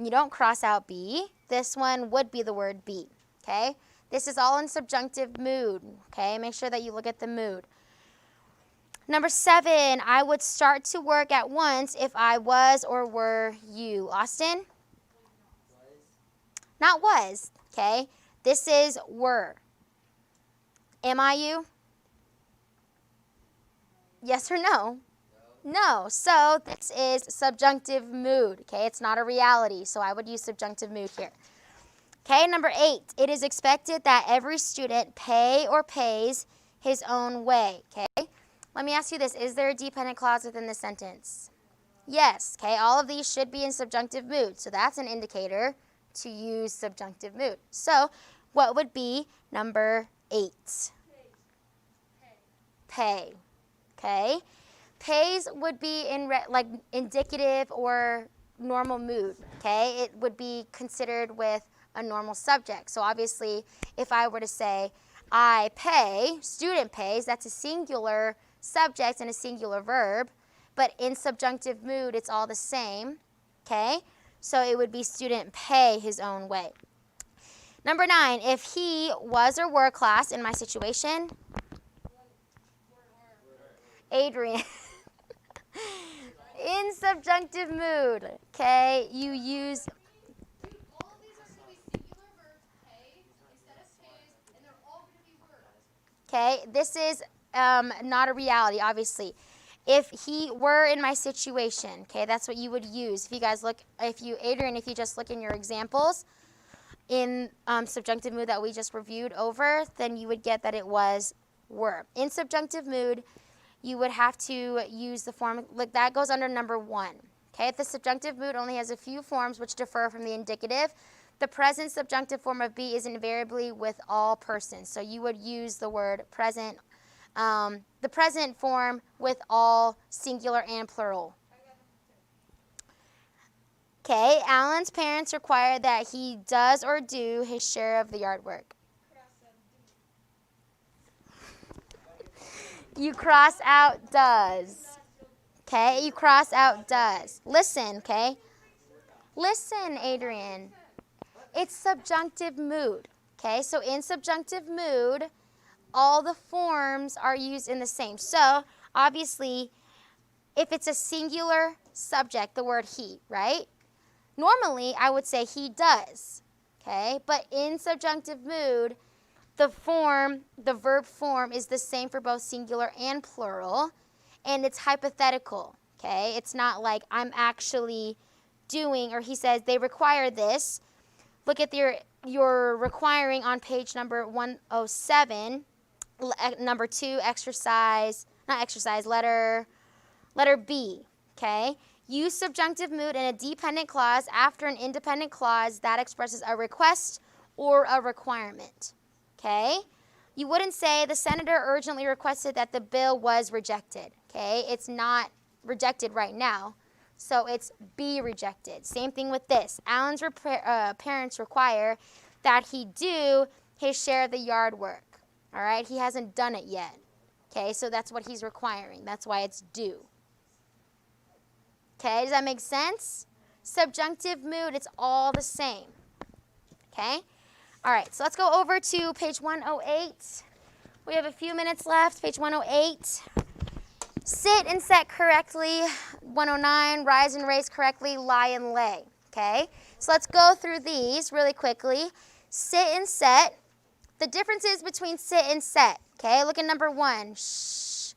You don't cross out be. This one would be the word be, okay? This is all in subjunctive mood, okay? Make sure that you look at the mood. Number 7, I would start to work at once if I was or were you. Austin? Not was, okay? This is were. Am I you? Yes or no? No. So this is subjunctive mood, okay? It's not a reality, so I would use subjunctive mood here. Okay, number 8, it is expected that every student pay or pays his own way, okay? Let me ask you this. Is there a dependent clause within this sentence? Yes, okay, all of these should be in subjunctive mood. So that's an indicator to use subjunctive mood. So what would be number 8? Pay. Okay? Pays would be in like indicative or normal mood. Okay? It would be considered with a normal subject. So obviously, if I were to say, I pay, student pays, that's a singular subject and a singular verb. But in subjunctive mood, it's all the same. Okay? So it would be student pay his own way. Number 9, if he was or were class in my situation, Adrian. In subjunctive mood, okay, you use. Dude, all of these are going to be singular verbs, pay instead of pays, and they're all going to be words. Okay, this is not a reality, obviously. If he were in my situation, okay, that's what you would use. If you guys look, Adrian, if you just look in your examples in subjunctive mood that we just reviewed over, then you would get that it was were. In subjunctive mood, you would have to use the form, like that goes under number 1. Okay, if the subjunctive mood only has a few forms which differ from the indicative, the present subjunctive form of be is invariably with all persons. So you would use the word present, the present form with all singular and plural. Okay, Alan's parents require that he does or do his share of the yard work. You cross out does. Okay, you cross out does. Listen, okay? Listen, Adrian. It's subjunctive mood. Okay, so in subjunctive mood, all the forms are used in the same. So, obviously, if it's a singular subject, the word he, right? Normally, I would say he does. Okay, but in subjunctive mood, the verb form is the same for both singular and plural, and it's hypothetical, okay? It's not like I'm actually doing, or he says they require this. Look at your requiring on page number 107, number 2, letter B, okay? Use subjunctive mood in a dependent clause after an independent clause that expresses a request or a requirement. Okay? You wouldn't say the senator urgently requested that the bill was rejected. Okay? It's not rejected right now, so it's be rejected. Same thing with this. Alan's parents require that he do his share of the yard work. All right? He hasn't done it yet. Okay? So that's what he's requiring. That's why it's due. Okay? Does that make sense? Subjunctive mood, it's all the same. Okay? All right, so let's go over to page 108. We have a few minutes left. Page 108. Sit and set correctly. 109, rise and raise correctly, lie and lay. Okay, so let's go through these really quickly. Sit and set. The differences between sit and set. Okay, look at number 1. Shh.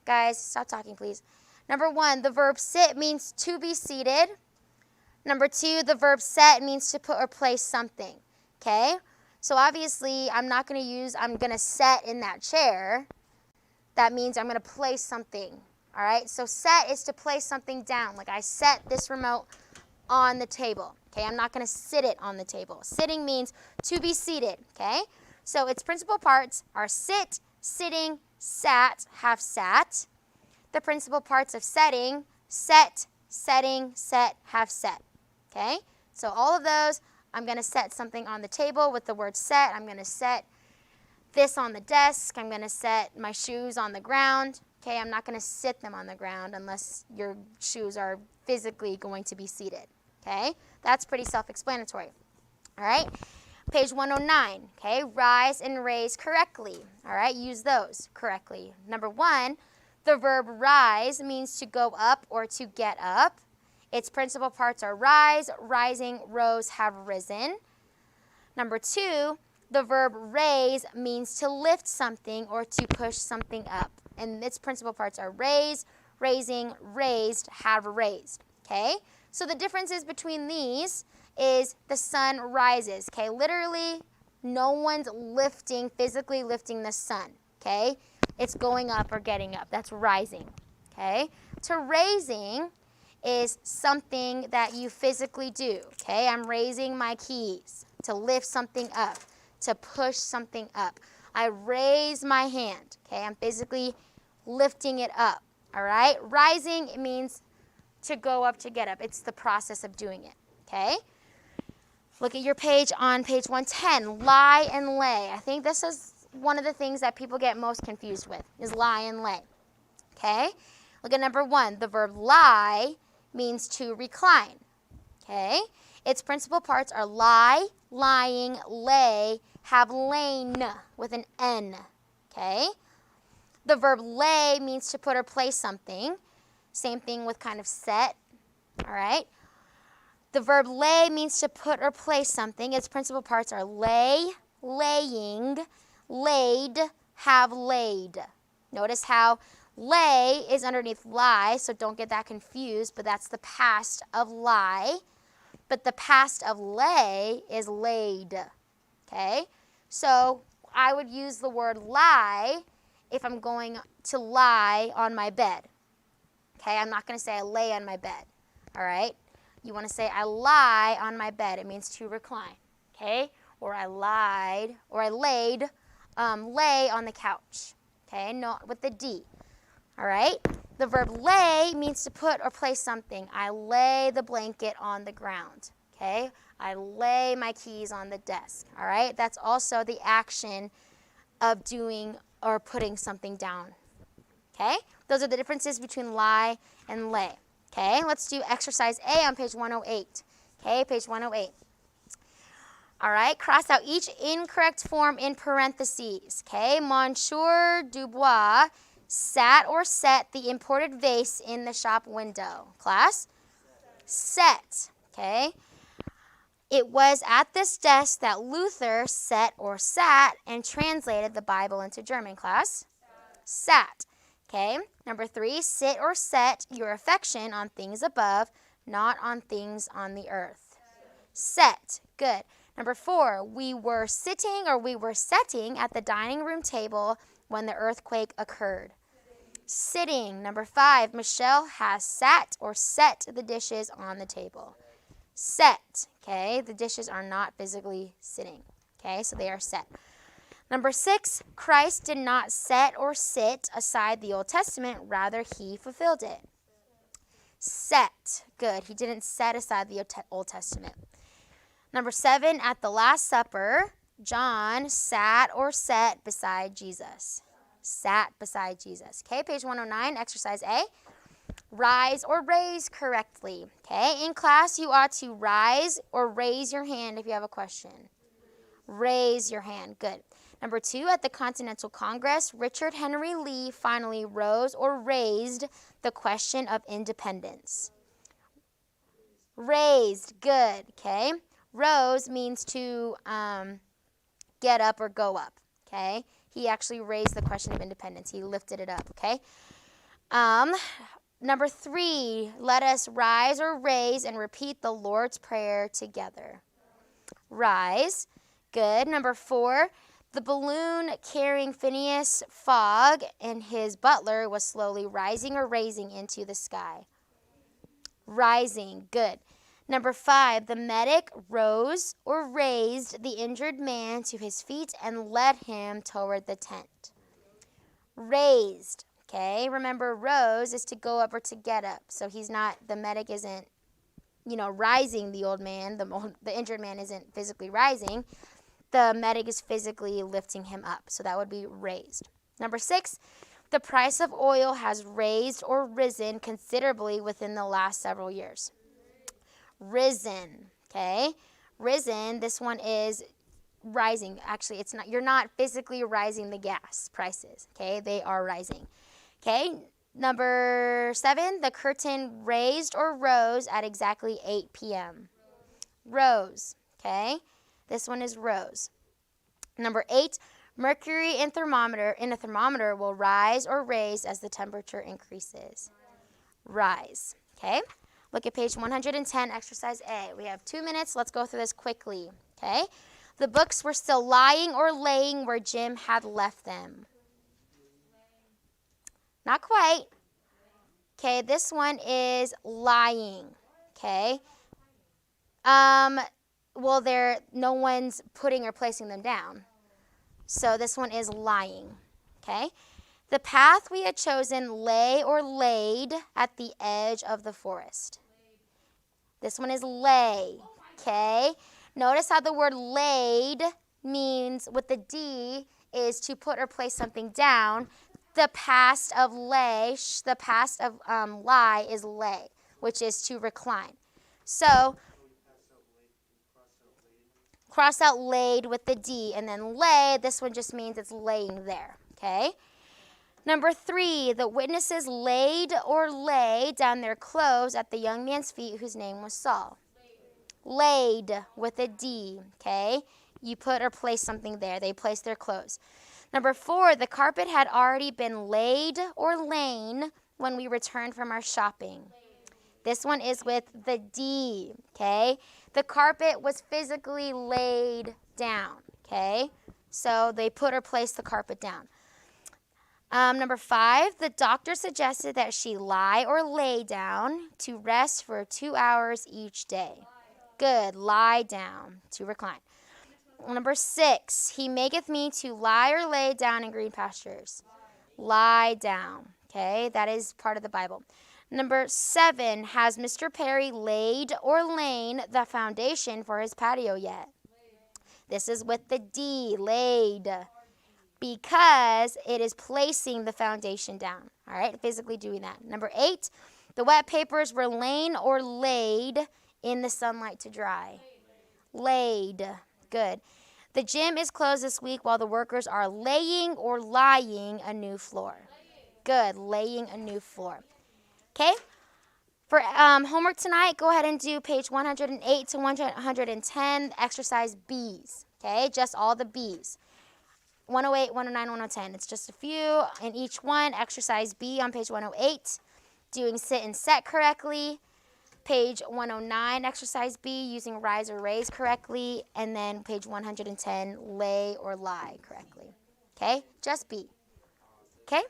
Guys, stop talking, please. Number 1, the verb sit means to be seated. Number 2, the verb set means to put or place something. Okay, so obviously I'm going to set in that chair. That means I'm going to place something. All right, so set is to place something down. Like I set this remote on the table. Okay, I'm not going to sit it on the table. Sitting means to be seated. Okay, so its principal parts are sit, sitting, sat, have sat. The principal parts of setting, set, setting, set, have set. Okay, so all of those. I'm going to set something on the table with the word set. I'm going to set this on the desk. I'm going to set my shoes on the ground. Okay, I'm not going to sit them on the ground unless your shoes are physically going to be seated. Okay, that's pretty self-explanatory. All right, page 109. Okay, rise and raise correctly. All right, use those correctly. Number 1, the verb rise means to go up or to get up. Its principal parts are rise, rising, rose, have risen. Number 2, the verb raise means to lift something or to push something up. And its principal parts are raise, raising, raised, have raised. Okay? So the differences between these is the sun rises. Okay? Literally, no one's physically lifting the sun. Okay? It's going up or getting up. That's rising. Okay? To raising is something that you physically do, okay? I'm raising my keys to lift something up, to push something up. I raise my hand, okay? I'm physically lifting it up, all right? Rising, it means to go up, to get up. It's the process of doing it, okay? Look at your page on page 110, lie and lay. I think this is one of the things that people get most confused with, is lie and lay, okay? Look at number 1. The verb lie means to recline, okay? Its principal parts are lie, lying, lay, have lain with an N, okay? The verb lay means to put or place something. Same thing with kind of set, all right? The verb lay means to put or place something. Its principal parts are lay, laying, laid, have laid. Notice how lay is underneath lie, so don't get that confused, but that's the past of lie. But the past of lay is laid, okay? So I would use the word lie if I'm going to lie on my bed, okay? I'm not going to say I lay on my bed, all right? You want to say I lie on my bed. It means to recline, okay? Or I lied, or I laid, lay on the couch, okay? No, with the D, all right? The verb lay means to put or place something. I lay the blanket on the ground, okay? I lay my keys on the desk, all right? That's also the action of doing or putting something down, okay? Those are the differences between lie and lay, okay? Let's do exercise A on page 108, okay? Page 108. All right, cross out each incorrect form in parentheses, okay? Monsieur Dubois sat or set the imported vase in the shop window. Class? Set, okay? It was at this desk that Luther set or sat and translated the Bible into German. Class? Sat, okay? Number 3, sit or set your affection on things above, not on things on the earth. Set, good. Number 4, we were sitting or we were setting at the dining room table when the earthquake occurred. Sitting. Number 5, Michelle has sat or set the dishes on the table. Set, okay? The dishes are not physically sitting, okay? So they are set. Number 6, Christ did not set or sit aside the Old Testament, rather he fulfilled it. Set, good. He didn't set aside the Old Testament. Number 7, at the Last Supper, John sat or sat beside Jesus. Sat beside Jesus. Okay, page 109, exercise A. Rise or raise correctly. Okay, in class you ought to rise or raise your hand if you have a question. Raise your hand, good. Number 2, at the Continental Congress, Richard Henry Lee finally rose or raised the question of independence. Raised, good, okay. Rose means to get up or go up, okay. He actually raised the question of independence. He lifted it up, okay. Number 3, let us rise or raise and repeat the Lord's Prayer together. Rise, good. Number 4, the balloon carrying Phineas Fogg and his butler was slowly rising or raising into the sky. Rising, good. Number 5, the medic rose or raised the injured man to his feet and led him toward the tent. Raised, okay? Remember, rose is to go up or to get up. So he's not, the medic isn't, rising the old man. The injured man isn't physically rising. The medic is physically lifting him up. So that would be raised. Number 6, the price of oil has raised or risen considerably within the last several years. Risen, okay? Risen, this one is rising. Actually, it's not, you're not physically rising the gas prices, okay? They are rising, okay? Number 7, the curtain raised or rose at exactly 8 p.m. Rose, okay? This one is rose. Number 8, mercury in a thermometer will rise or raise as the temperature increases. Rise, okay? Look at page 110, exercise A. We have 2 minutes. Let's go through this quickly, okay? The books were still lying or laying where Jim had left them. Not quite. Okay, this one is lying. Okay. Well, no one's putting or placing them down. So this one is lying. Okay. The path we had chosen lay or laid at the edge of the forest. This one is lay. Okay. Notice how the word laid means with the D is to put or place something down. The past of lay, the past of lie is lay, which is to recline. So cross out laid with the D, and then lay, this one just means it's laying there, okay? Number 3, the witnesses laid or lay down their clothes at the young man's feet whose name was Saul. Laid with a D, okay? You put or place something there. They placed their clothes. Number 4, the carpet had already been laid or lain when we returned from our shopping. This one is with the D, okay? The carpet was physically laid down, okay? So they put or placed the carpet down. Number 5, the doctor suggested that she lie or lay down to rest for 2 hours each day. Good, lie down to recline. Number 6, he maketh me to lie or lay down in green pastures. Lie down, okay? That is part of the Bible. Number 7, has Mr. Perry laid or lain the foundation for his patio yet? This is with the D, laid, because it is placing the foundation down, all right, physically doing that. Number 8, the wet papers were lain or laid in the sunlight to dry. Laid, good. The gym is closed this week while the workers are laying or lying a new floor. Good, laying a new floor. Okay? For homework tonight, go ahead and do page 108 to 110, exercise B's. Okay? Just all the B's. 108, 109, 110. It's just a few in each one. Exercise B on page 108, doing sit and set correctly. Page 109, exercise B, using rise or raise correctly. And then page 110, lay or lie correctly. Okay? Just B. Okay?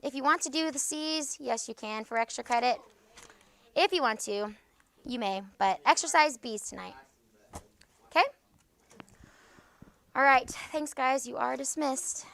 If you want to do the C's, yes, you can for extra credit. If you want to, you may. But exercise B's tonight. Okay? All right. Thanks, guys. You are dismissed.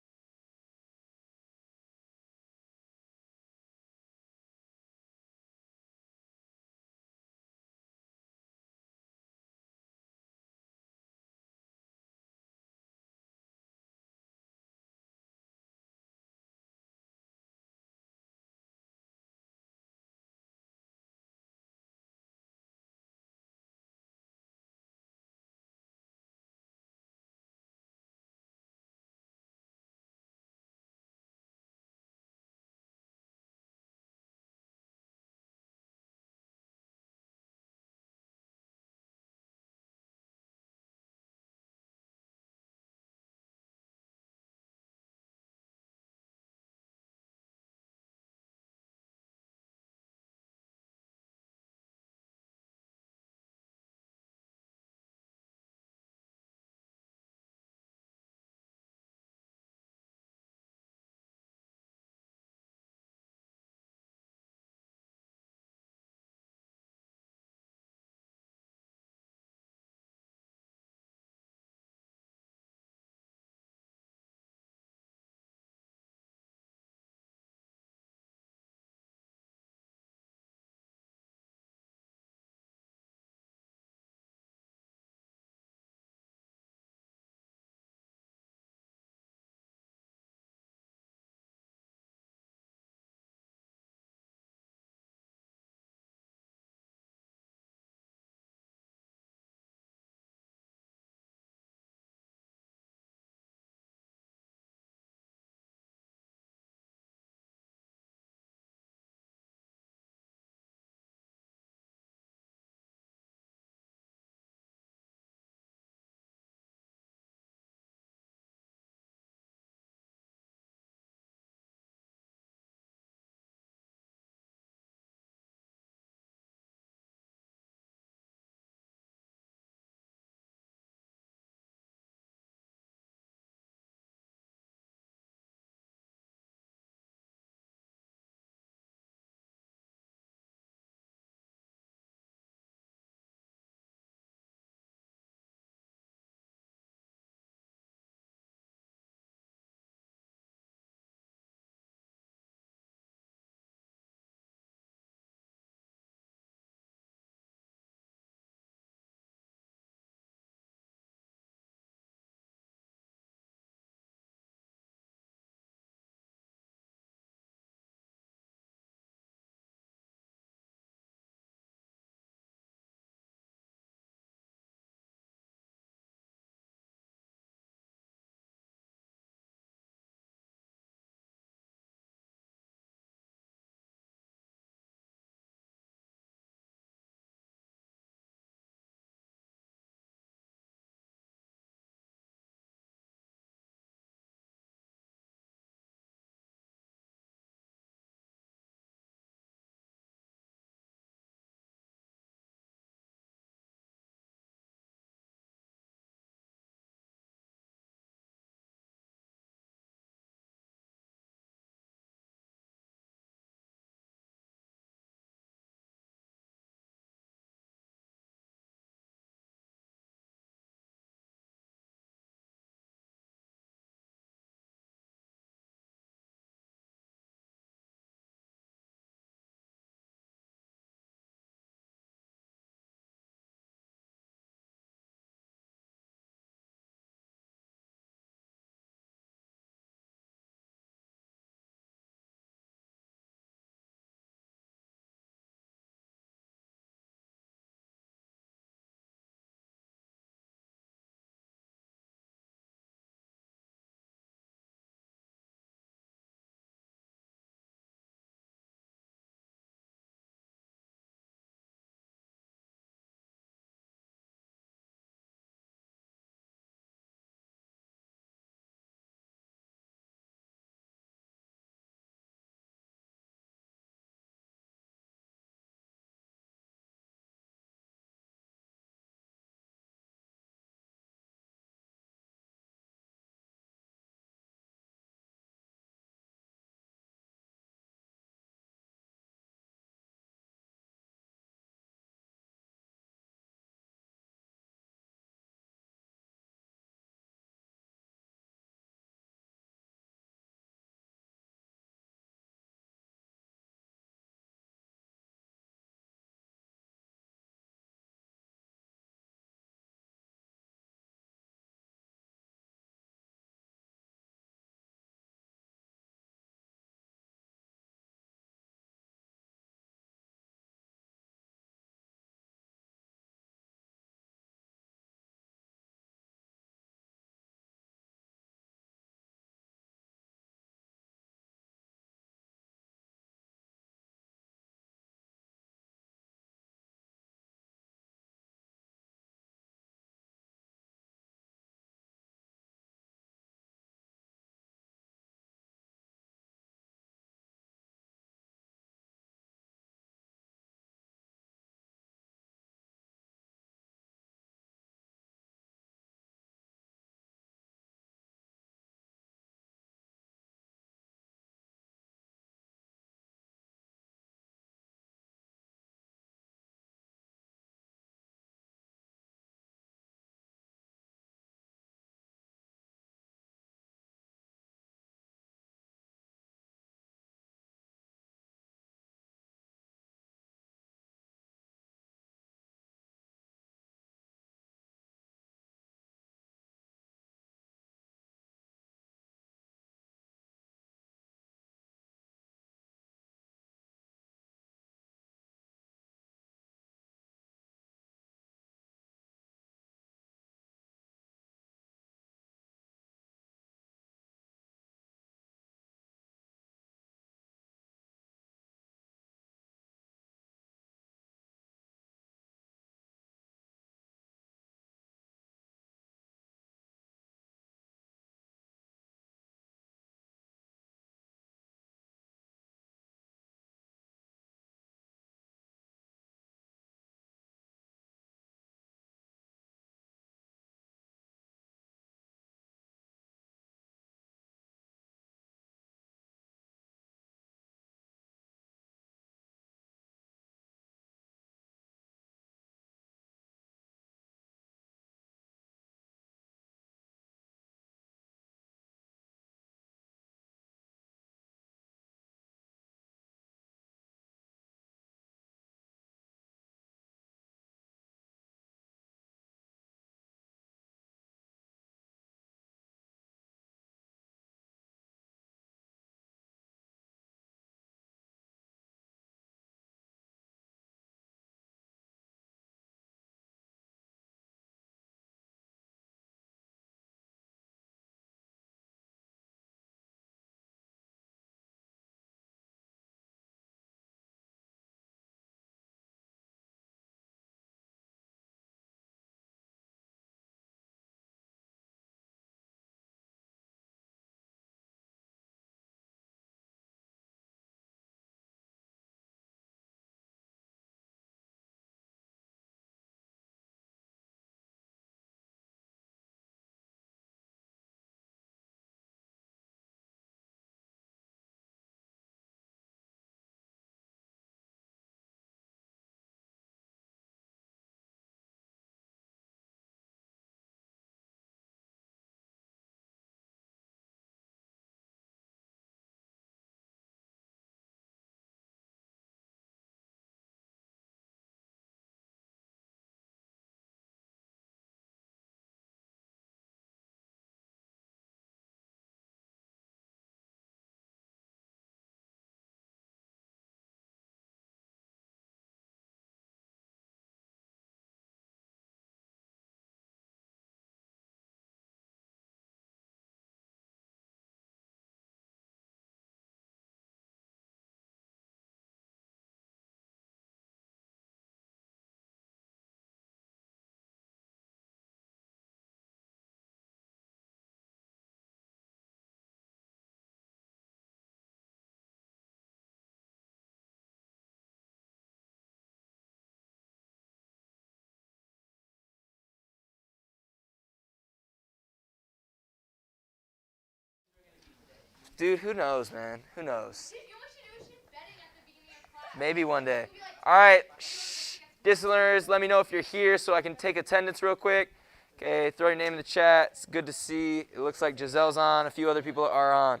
Dude, who knows, man? Who knows? You know what you do? We should bet it at the beginning of class. Maybe one day. All right. Shh. Discipliners, let me know if you're here so I can take attendance real quick. Okay, throw your name in the chat. It's good to see. It looks like Giselle's on. A few other people are on.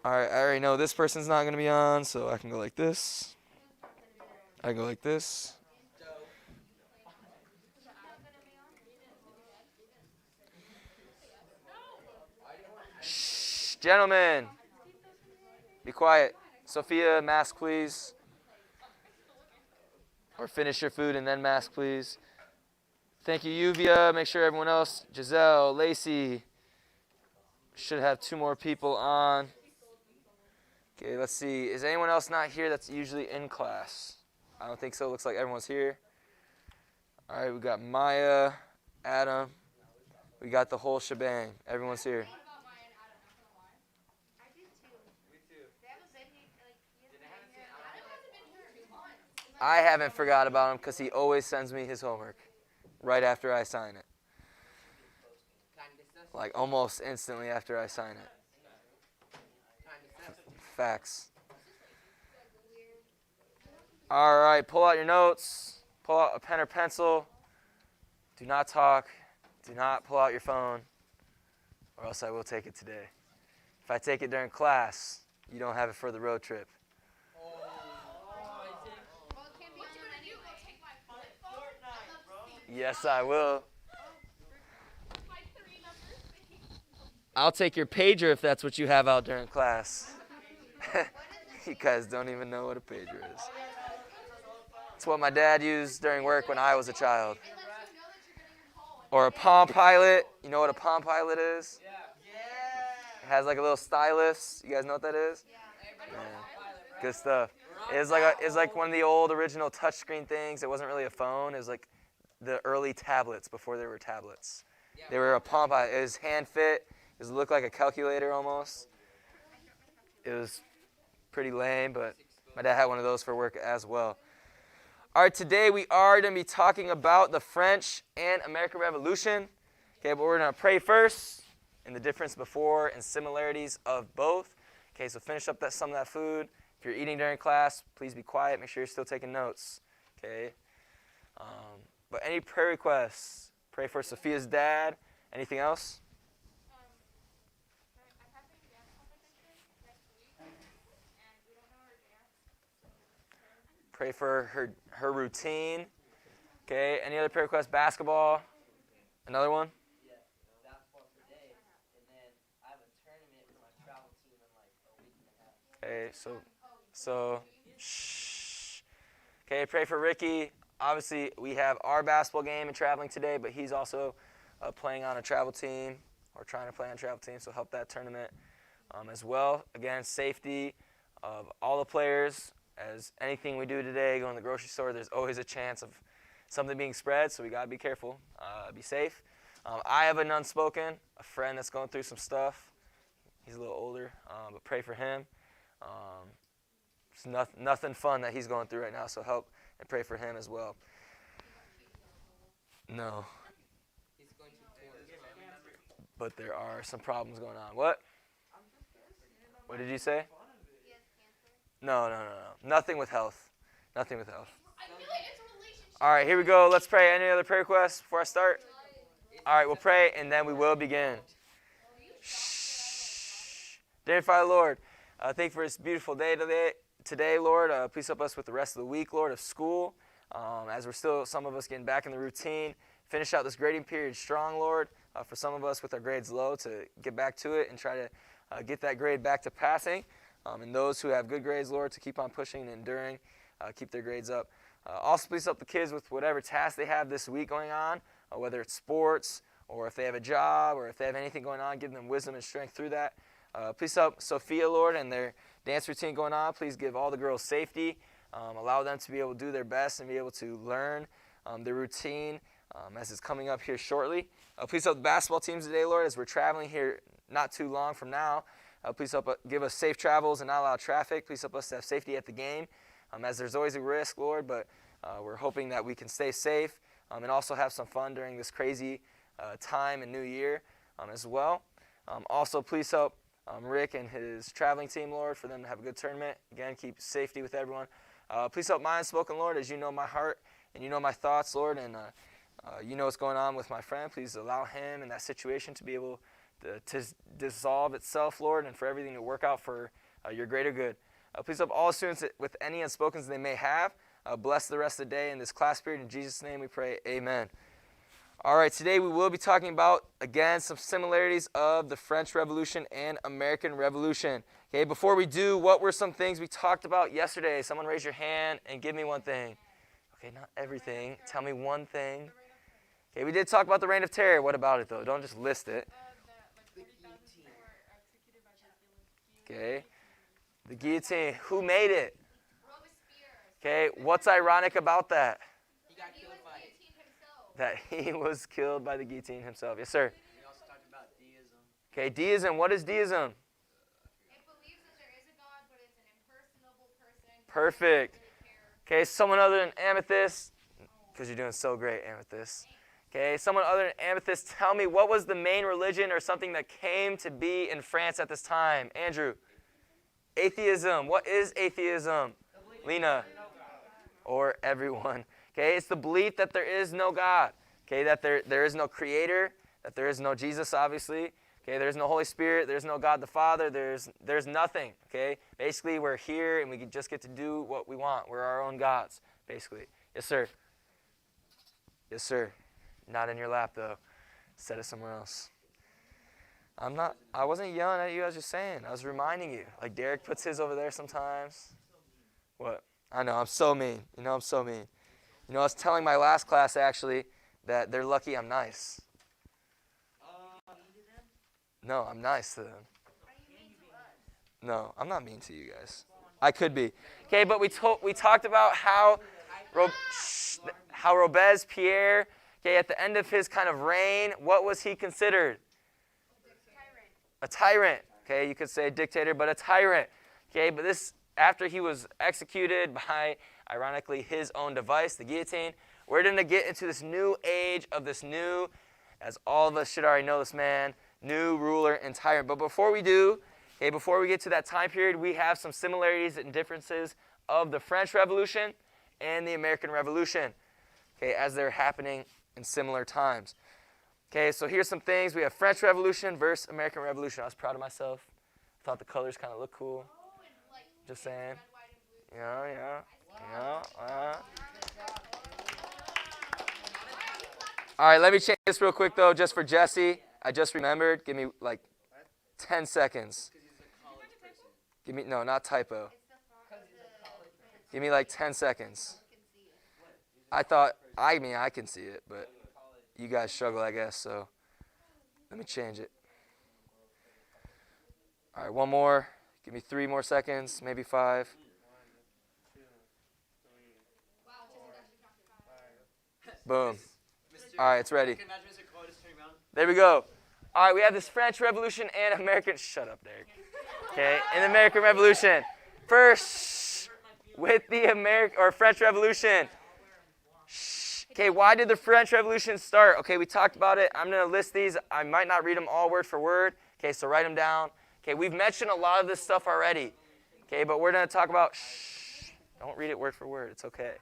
All right, I already know this person's not going to be on, so I can go like this. I go like this. Shh, gentlemen, be quiet. Sophia, mask, please. Or finish your food and then mask, please. Thank you, Yuvia. Make sure everyone else, Giselle, Lacey, should have 2 more people on. Okay, let's see. Is anyone else not here that's usually in class? I don't think so. Looks like everyone's here. All right, we got Maya, Adam. We got the whole shebang. Everyone's here. I haven't forgot about him because he always sends me his homework right after I sign it. Like almost instantly after I sign it. Facts. All right, pull out your notes. Pull out a pen or pencil. Do not talk. Do not pull out your phone, or else I will take it today. If I take it during class, you don't have it for the road trip. Yes, I will. I'll take your pager if that's what you have out during class. You guys don't even know what a pager is. It's what my dad used during work when I was a child. Or a Palm Pilot. You know what a Palm Pilot is? It has like a little stylus. You guys know what that is? Yeah. Good stuff. It's like one of the old original touchscreen things. It wasn't really a phone. It was like the early tablets before there were tablets. They were a Palm Pilot. It was hand fit. It looked like a calculator almost. It was pretty lame, but my dad had one of those for work as well. All right, today we are going to be talking about the French and American Revolution. Okay, but we're going to pray first and the difference before and similarities of both. Okay, so finish up some of that food. If you're eating during class, please be quiet. Make sure you're still taking notes. Okay. But any prayer requests? Pray for Sophia's dad. Anything else? Pray for her routine. Okay, any other prayer requests? Basketball? Another one? Yeah, basketball today, and then I have a tournament with my travel team in like a week and a half. Okay, so shh. Okay, pray for Ricky. Obviously, we have our basketball game and traveling today, but he's also playing on a travel team or trying to play on a travel team, so help that tournament as well. Again, safety of all the players. As anything we do today, going to the grocery store, there's always a chance of something being spread, so we got to be careful, be safe. I have an unspoken, a friend that's going through some stuff. He's a little older, but pray for him. It's nothing fun that he's going through right now, so help and pray for him as well. No. He's going to But there are some problems going on. What? What did you say? No. Nothing with health. Nothing with health. I feel like it's a relationship. All right, here we go. Let's pray. Any other prayer requests before I start? All right, we'll pray, and then we will begin. Shh. Dear Father, Lord, thank you for this beautiful day today, Lord. Please help us with the rest of the week, Lord, of school. As we're still, some of us, getting back in the routine. Finish out this grading period strong, Lord. For some of us with our grades low, to get back to it and try to get that grade back to passing. And those who have good grades, Lord, to keep on pushing and enduring, keep their grades up. Also, please help the kids with whatever tasks they have this week going on, whether it's sports or if they have a job or if they have anything going on, give them wisdom and strength through that. Please help Sophia, Lord, and their dance routine going on. Please give all the girls safety. Allow them to be able to do their best and be able to learn their routine as it's coming up here shortly. Please help the basketball teams today, Lord, as we're traveling here not too long from now. Please help give us safe travels and not allow traffic. Please help us to have safety at the game, as there's always a risk, Lord, but we're hoping that we can stay safe and also have some fun during this crazy time and new year as well. Also, please help Rick and his traveling team, Lord, for them to have a good tournament. Again, keep safety with everyone. Please help my unspoken, Lord, as you know my heart and you know my thoughts, Lord, and you know what's going on with my friend. Please allow him in that situation to be able to dissolve itself, Lord, and for everything to work out for your greater good. Please help all students with any unspokens they may have. Bless the rest of the day in this class period. In Jesus' name we pray, amen. All right, today we will be talking about, again, some similarities of the French Revolution and American Revolution. Okay, before we do, what were some things we talked about yesterday? Someone raise your hand and give me one thing. Okay, not everything. Tell me one thing. Okay, we did talk about the Reign of Terror. What about it, though? Don't just list it. Okay, the guillotine. Who made it? Okay, what's ironic about that? He got killed by it. That he was killed by the guillotine himself. Yes, sir. We also talked about deism. Okay, deism. What is deism? It believes that there is a God, but it's an impersonable person. Perfect. Okay, someone other than Amethyst, because you're doing so great, Amethyst. Okay, someone other than Amethyst, tell me, what was the main religion or something that came to be in France at this time? Andrew. Atheism. What is atheism? Lena. Or everyone. Okay, it's the belief that there is no God. Okay, that there is no creator, that there is no Jesus, obviously. Okay, there's no Holy Spirit, there's no God the Father, there's nothing. Okay, basically we're here and we just get to do what we want. We're our own gods, basically. Yes, sir. Yes, sir. Not in your lap, though. Set it somewhere else. I wasn't yelling at you, I was just saying. I was reminding you. Like Derek puts his over there sometimes. What? I know, I'm so mean. You know, I'm so mean. You know, I was telling my last class, actually, that they're lucky I'm nice. No, I'm nice to them. No, I'm not mean to you guys. I could be. Okay, but we talked about how Robespierre, okay, at the end of his kind of reign, what was he considered? A tyrant. Okay, you could say a dictator, but a tyrant. Okay, but this, after he was executed by, ironically, his own device, the guillotine, we're going to get into this new age of this new, as all of us should already know this man, new ruler and tyrant. But before we do, okay, before we get to that time period, we have some similarities and differences of the French Revolution and the American Revolution, okay, as they're happening in similar times. Okay, so here's some things. We have French Revolution versus American Revolution. I was proud of myself. I thought the colors kind of looked cool. Just saying. Yeah. All right, let me change this real quick, though, just for Jesse. I just remembered. Give me, like, 10 seconds. Give me, no, not typo. Give me, like, 10 seconds. I can see it, but you guys struggle, I guess, so let me change it. All right, one more. Give me 3 more seconds, maybe 5. Boom. All right, it's ready. There we go. All right, we have this French Revolution and American. Shut up, Derek. Okay, and the American Revolution. First, with the French Revolution. Okay, why did the French Revolution start? Okay, we talked about it. I'm going to list these. I might not read them all word for word. Okay, so write them down. Okay, we've mentioned a lot of this stuff already. Okay, but we're going to talk about. Don't read it word for word. It's okay.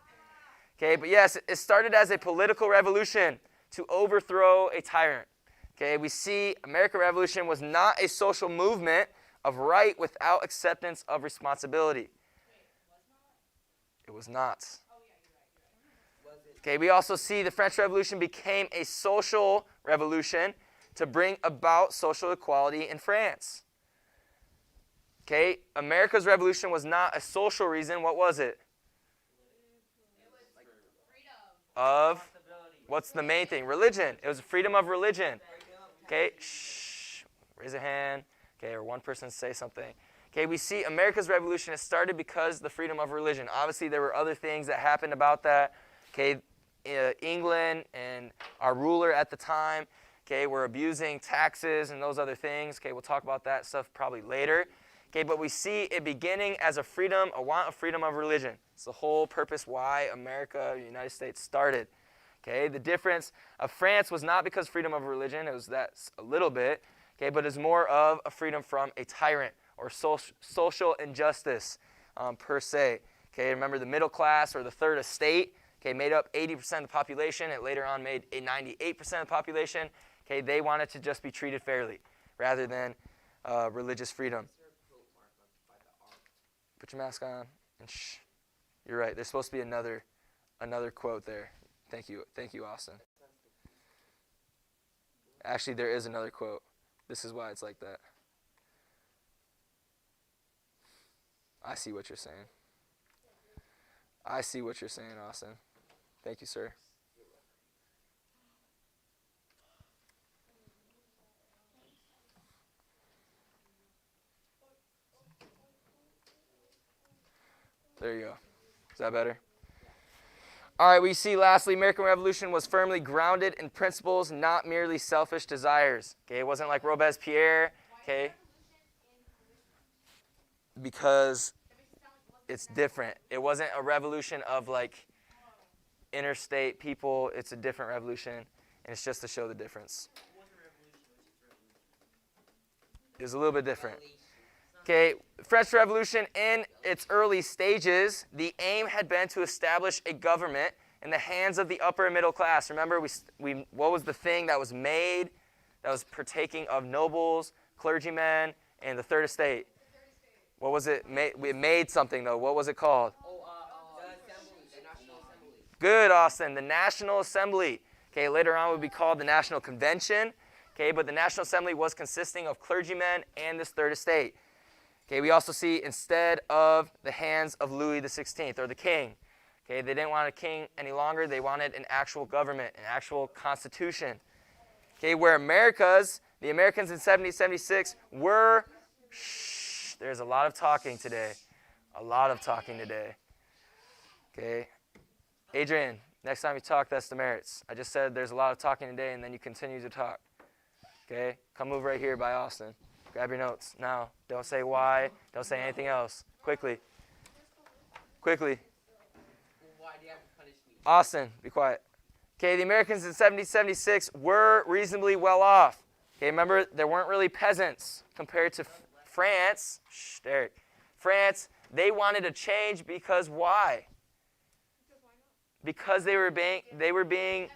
Okay, but yes, it started as a political revolution to overthrow a tyrant. Okay, we see American Revolution was not a social movement of right without acceptance of responsibility. It was not. Okay, we also see the French Revolution became a social revolution to bring about social equality in France. Okay, America's revolution was not a social reason. What was it? Of, what's the main thing? Religion. It was freedom of religion. Okay, shh, raise a hand. Okay, or one person say something. Okay, we see America's revolution has started because the freedom of religion. Obviously, there were other things that happened about that. Okay, England and our ruler at the time, okay, were abusing taxes and those other things. Okay, we'll talk about that stuff probably later. Okay, but we see it beginning as a want of freedom of religion. It's the whole purpose why America, the United States, started. Okay, the difference of France was not because freedom of religion. It was that a little bit. okay, but is more of a freedom from a tyrant or social injustice per se. Okay, remember the middle class or the third estate, okay, made up 80% of the population. It later on made a 98% of the population. Okay, they wanted to just be treated fairly rather than religious freedom. Put your mask on and shh. You're right. There's supposed to be another quote there. Thank you, Austin. Actually, there is another quote. This is why it's like that. I see what you're saying. I see what you're saying, Austin. Thank you, sir. There you go. Is that better? All right, we see lastly, American Revolution was firmly grounded in principles, not merely selfish desires. Okay, it wasn't like Robespierre, okay? Because it's different. It wasn't a revolution of like interstate people. It's a different revolution, and it's just to show the difference. It was a little bit different. Okay, French Revolution in its early stages, the aim had been to establish a government in the hands of the upper and middle class. Remember, what was the thing that was made, that was partaking of nobles, clergymen, and the third estate? What was it? We made something, though. What was it called? The Assembly, the National Assembly. Good, Austin. The National Assembly. Okay, later on would be called the National Convention. Okay, but the National Assembly was consisting of clergymen and this third estate. Okay, we also see instead of the hands of Louis XVI or the king. Okay, they didn't want a king any longer. They wanted an actual government, an actual constitution. Okay, where the Americans in 1776 were, there's a lot of talking today. A lot of talking today. Okay, Adrian, next time you talk, that's the merits. I just said there's a lot of talking today, and then you continue to talk. Okay, come move right here by Austin. Grab your notes now. Don't say why. Don't say anything else. Quickly. Quickly. Why do you have to punish me? Austin, be quiet. Okay, the Americans in 1776 were reasonably well off. Okay, remember, there weren't really peasants compared to France. Shh, Derek. France, they wanted a change because why? Because they were being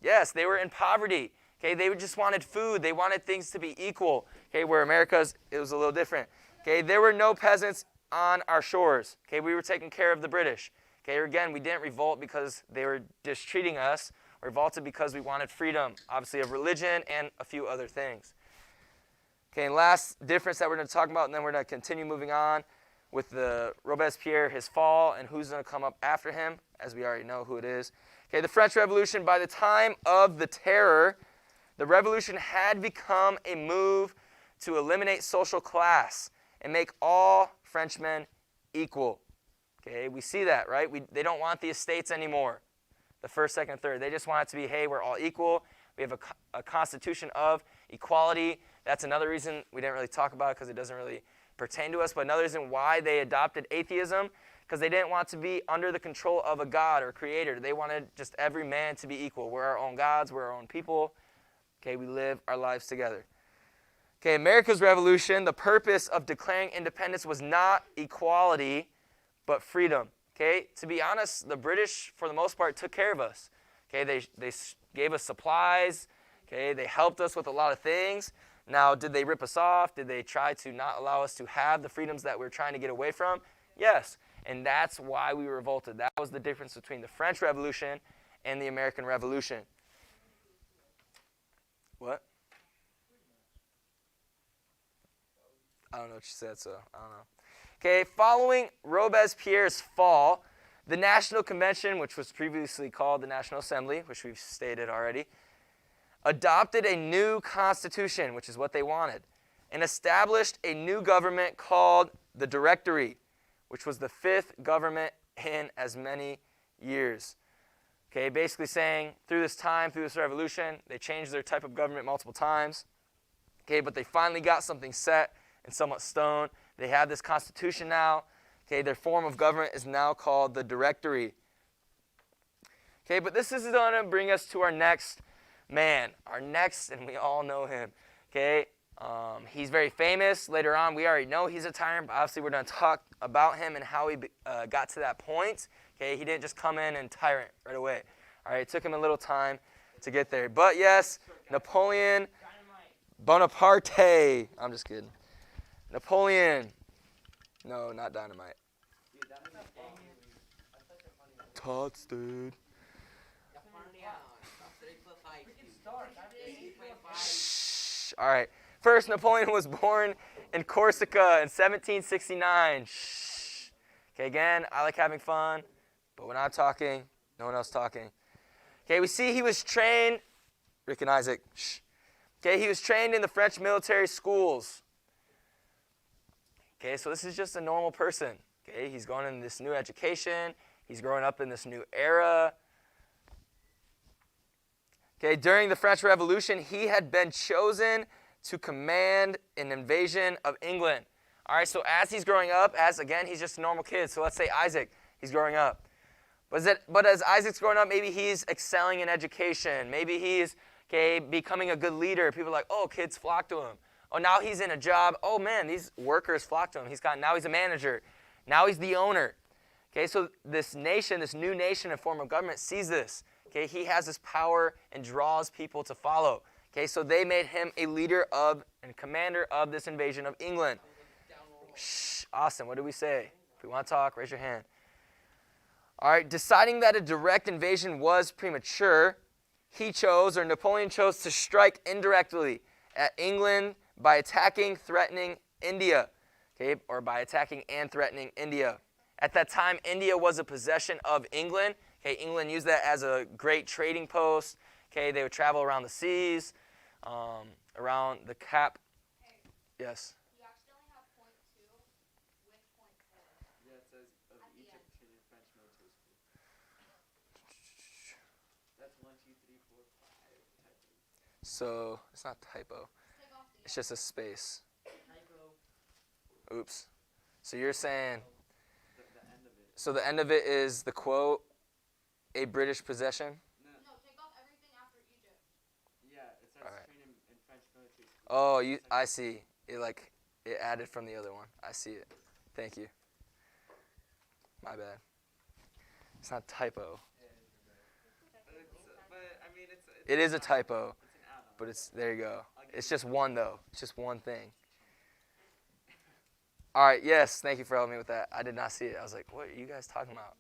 yes, they were in poverty. Okay, they just wanted food. They wanted things to be equal. Okay, where America's, it was a little different. Okay, there were no peasants on our shores. Okay, we were taking care of the British. Okay, again, we didn't revolt because they were mistreating us. We revolted because we wanted freedom, obviously, of religion and a few other things. Okay, and last difference that we're going to talk about, and then we're going to continue moving on with the Robespierre, his fall, and who's going to come up after him, as we already know who it is. Okay, the French Revolution, by the time of the Terror, the revolution had become a move to eliminate social class and make all Frenchmen equal. Okay, we see that, right? They don't want the estates anymore, the first, second, third. They just want it to be, hey, we're all equal. We have a constitution of equality. That's another reason we didn't really talk about it because it doesn't really pertain to us, but another reason why they adopted atheism, because they didn't want to be under the control of a god or creator. They wanted just every man to be equal. We're our own gods. We're our own people. Okay, we live our lives together. Okay, America's Revolution, the purpose of declaring independence was not equality, but freedom. Okay, to be honest, the British, for the most part, took care of us. Okay, they gave us supplies. Okay, they helped us with a lot of things. Now, did they rip us off? Did they try to not allow us to have the freedoms that we're trying to get away from? Yes, and that's why we revolted. That was the difference between the French Revolution and the American Revolution. What? I don't know what you said, so I don't know. Okay, following Robespierre's fall, the National Convention, which was previously called the National Assembly, which we've stated already, adopted a new constitution, which is what they wanted, and established a new government called the Directory, which was the fifth government in as many years. Okay, basically saying through this time, through this revolution, they changed their type of government multiple times. Okay, but they finally got something set and somewhat stone. They have this constitution now. Okay, their form of government is now called the Directory. Okay, but this is going to bring us to our next man, our next, and we all know him, okay? He's very famous. Later on, we already know he's a tyrant, but obviously we're going to talk about him and how he got to that point. Okay, he didn't just come in and tyrant right away. All right, it took him a little time to get there. But yes, Napoleon Bonaparte. I'm just kidding. Napoleon. No, not dynamite. Tots, dude. Shh. All right. First, Napoleon was born in Corsica in 1769. Shh. Okay, again, I like having fun, but when I'm talking, no one else talking. Okay, we see he was trained, Rick and Isaac. Shh. Okay, he was trained in the French military schools. Okay, so this is just a normal person. Okay, he's going in this new education. He's growing up in this new era. Okay, during the French Revolution, he had been chosen to command an invasion of England. All right, so as he's growing up, again, he's just a normal kid. So let's say Isaac, he's growing up. But as Isaac's growing up, maybe he's excelling in education. Maybe he's becoming a good leader. People are like, oh, kids flock to him. Oh, now he's in a job. Oh, man, these workers flock to him. Now he's a manager. Now he's the owner. Okay, so this nation, this new nation and form of government sees this. Okay, he has this power and draws people to follow. Okay, so they made him a leader of and commander of this invasion of England. Shh, Austin, what did we say? If you want to talk, raise your hand. All right, deciding that a direct invasion was premature, Napoleon chose to strike indirectly at England by attacking, threatening India, okay, or by attacking and threatening India. At that time, India was a possession of England. Okay, England used that as a great trading post. Okay, they would travel around the seas, around the Cap. Yes. You accidentally have point 2 with point 4. Yeah, it says of Egypt to the French military school. That's 1, 2, 3, 4, 5 typos. So it's not typo. Take off the It's just a space. Typo. Oops. So you're saying, The end of it. so the end of it is the quote, a British possession? No, take off everything after Egypt. Yeah, it says All right. train in French military school. Oh, I see. It added from the other one. I see it. Thank you. My bad. It's not typo. It is a typo, but there you go. It's just one though. It's just one thing. All right, yes, thank you for helping me with that. I did not see it. I was like, what are you guys talking about?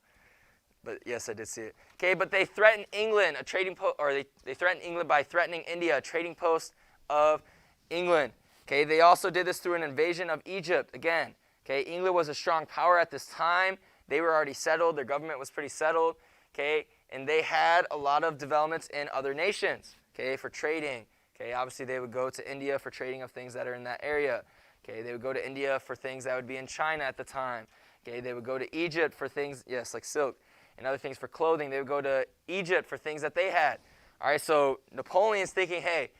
But yes, I did see it. Okay, but they threatened England, they threatened England by threatening India, a trading post of England. Okay, they also did this through an invasion of Egypt. Again, okay, England was a strong power at this time. They were already settled. Their government was pretty settled. Okay, and they had a lot of developments in other nations. Okay, for trading. Okay, obviously they would go to India for trading of things that are in that area. Okay, they would go to India for things that would be in China at the time. Okay, they would go to Egypt for things, yes, like silk, and other things for clothing. They would go to Egypt for things that they had. All right, so Napoleon's thinking, hey,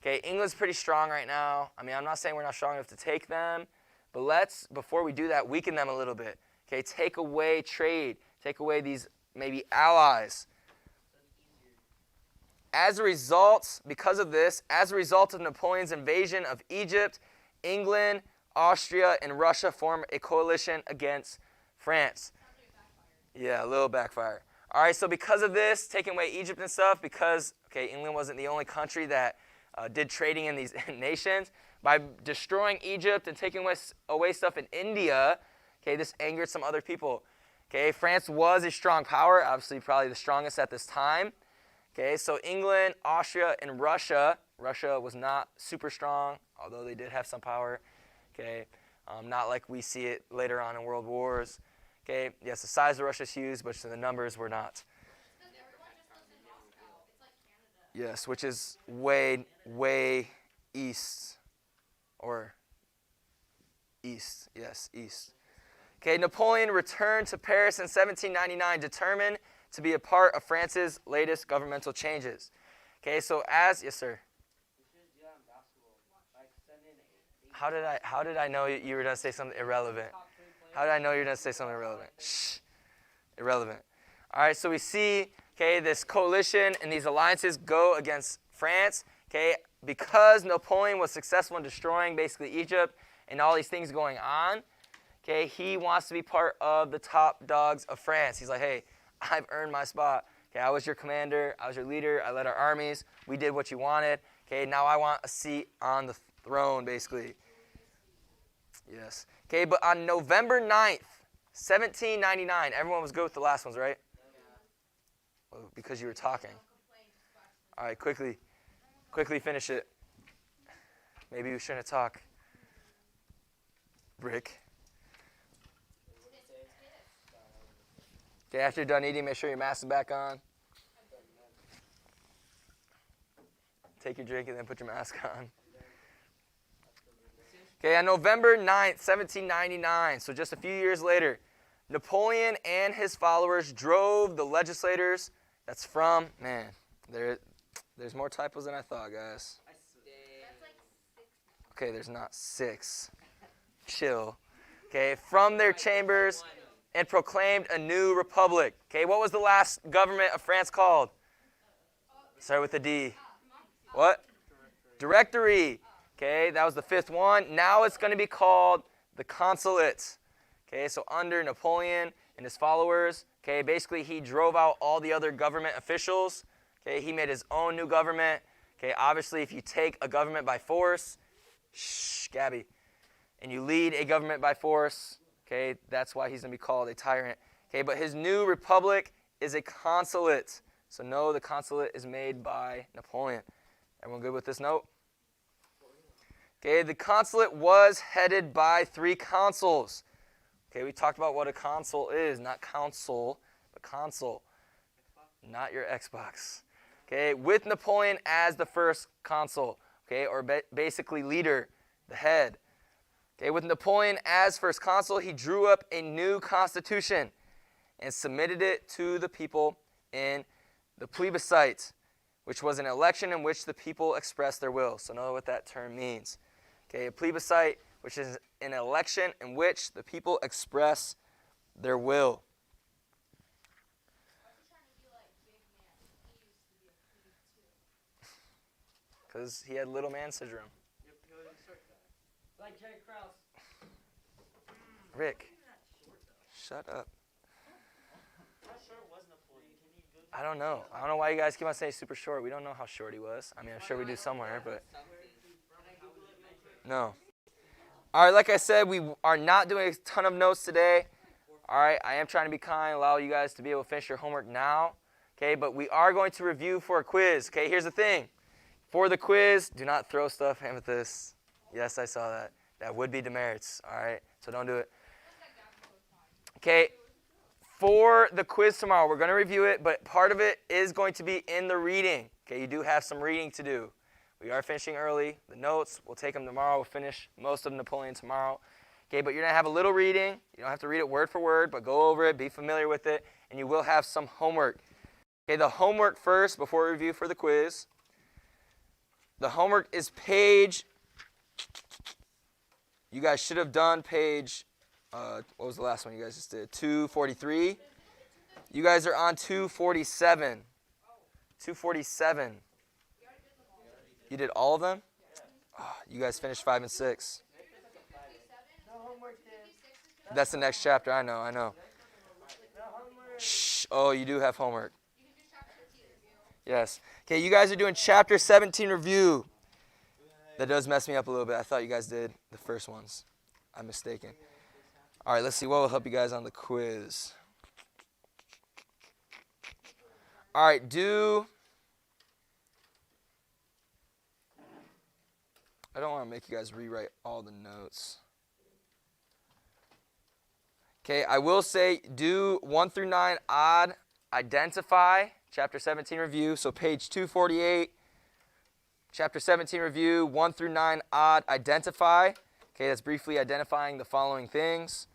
okay, England's pretty strong right now. I mean, I'm not saying we're not strong enough to take them, but let's, before we do that, weaken them a little bit. Okay, take away trade, take away these maybe allies. As a result, because of this, as a result of Napoleon's invasion of Egypt, England, Austria, and Russia form a coalition against France. Yeah, a little backfire. All right, so because of this, taking away Egypt and stuff, because, okay, England wasn't the only country that did trading in these nations, by destroying Egypt and taking away stuff in India, okay, this angered some other people. Okay, France was a strong power, obviously probably the strongest at this time. Okay, so England, Austria, and Russia was not super strong, although they did have some power. Okay, not like we see it later on in world wars. Okay, yes, the size of Russia is huge, but the numbers were not. Because everyone just lives in Moscow. It's like Canada. Yes, which is way, way east, or east, yes, east. Okay, Napoleon returned to Paris in 1799, determined to be a part of France's latest governmental changes. Okay, so yes, sir. We should do that in basketball. Like send in How did I know you were going to say something irrelevant? How did I know you were going to say something irrelevant? Shh. Irrelevant. All right, so we see, okay, this coalition and these alliances go against France, okay, because Napoleon was successful in destroying basically Egypt and all these things going on, okay, he wants to be part of the top dogs of France. He's like, hey, I've earned my spot. Okay, I was your commander. I was your leader. I led our armies. We did what you wanted. Okay, now I want a seat on the throne, basically. Yes. Okay, but on November 9th, 1799, everyone was good with the last ones, right? Well, because you were talking. All right, quickly finish it. Maybe we shouldn't talk. Rick. Okay, after you're done eating, make sure your mask is back on. Take your drink and then put your mask on. Okay, on November 9th, 1799, so just a few years later, Napoleon and his followers drove the legislators. That's from, man, there's more typos than I thought, guys. Okay, there's not 6. Chill. Okay, from their chambers and proclaimed a new republic. Okay, what was the last government of France called? Start with a D. What? Directory. Okay, that was the 5th one. Now it's going to be called the consulate. Okay, so under Napoleon and his followers, okay, basically he drove out all the other government officials. Okay, he made his own new government. Okay, obviously if you take a government by force, Gabby, and you lead a government by force, okay, that's why he's going to be called a tyrant. Okay, but his new republic is a consulate. So no, the consulate is made by Napoleon. Everyone good with this note? Okay, the consulate was headed by 3 consuls. Okay, we talked about what a consul is, not council, but consul, not your Xbox. Okay, with Napoleon as the first consul, okay, or basically leader, the head. Okay, with Napoleon as first consul, he drew up a new constitution and submitted it to the people in the plebiscite, which was an election in which the people expressed their will. So know what that term means. Okay, a plebiscite, which is an election in which the people express their will. Because he had little man syndrome. Like Jerry Krause. Rick, shut up. How short was Napoleon? Can you Google? I don't know. I don't know why you guys keep on saying super short. We don't know how short he was. I mean, I'm sure we do somewhere, but no. All right, like I said, we are not doing a ton of notes today. All right, I am trying to be kind, allow you guys to be able to finish your homework now. Okay, but we are going to review for a quiz. Okay, here's the thing. For the quiz, do not throw stuff, Amethyst. Yes, I saw that. That would be demerits. All right, so don't do it. Okay, for the quiz tomorrow, we're going to review it, but part of it is going to be in the reading. Okay, you do have some reading to do. We are finishing early. The notes, we'll take them tomorrow. We'll finish most of Napoleon tomorrow. Okay, but you're going to have a little reading. You don't have to read it word for word, but go over it, be familiar with it, and you will have some homework. Okay, the homework first before we review for the quiz. The homework is page, you guys should have done page, what was the last one you guys just did? 243. You guys are on 247. 247. You did all of them? Oh, you guys finished 5 and 6. That's the next chapter. I know. Shh. Oh, you do have homework. Yes. Okay, you guys are doing chapter 17 review. That does mess me up a little bit. I thought you guys did the first ones. I'm mistaken. All right, let's see what will help you guys on the quiz. All right, I don't want to make you guys rewrite all the notes. Okay, I will say do 1 through 9 odd, identify, chapter 17 review. So page 248, chapter 17 review, 1 through 9 odd, identify. Okay, that's briefly identifying the following things.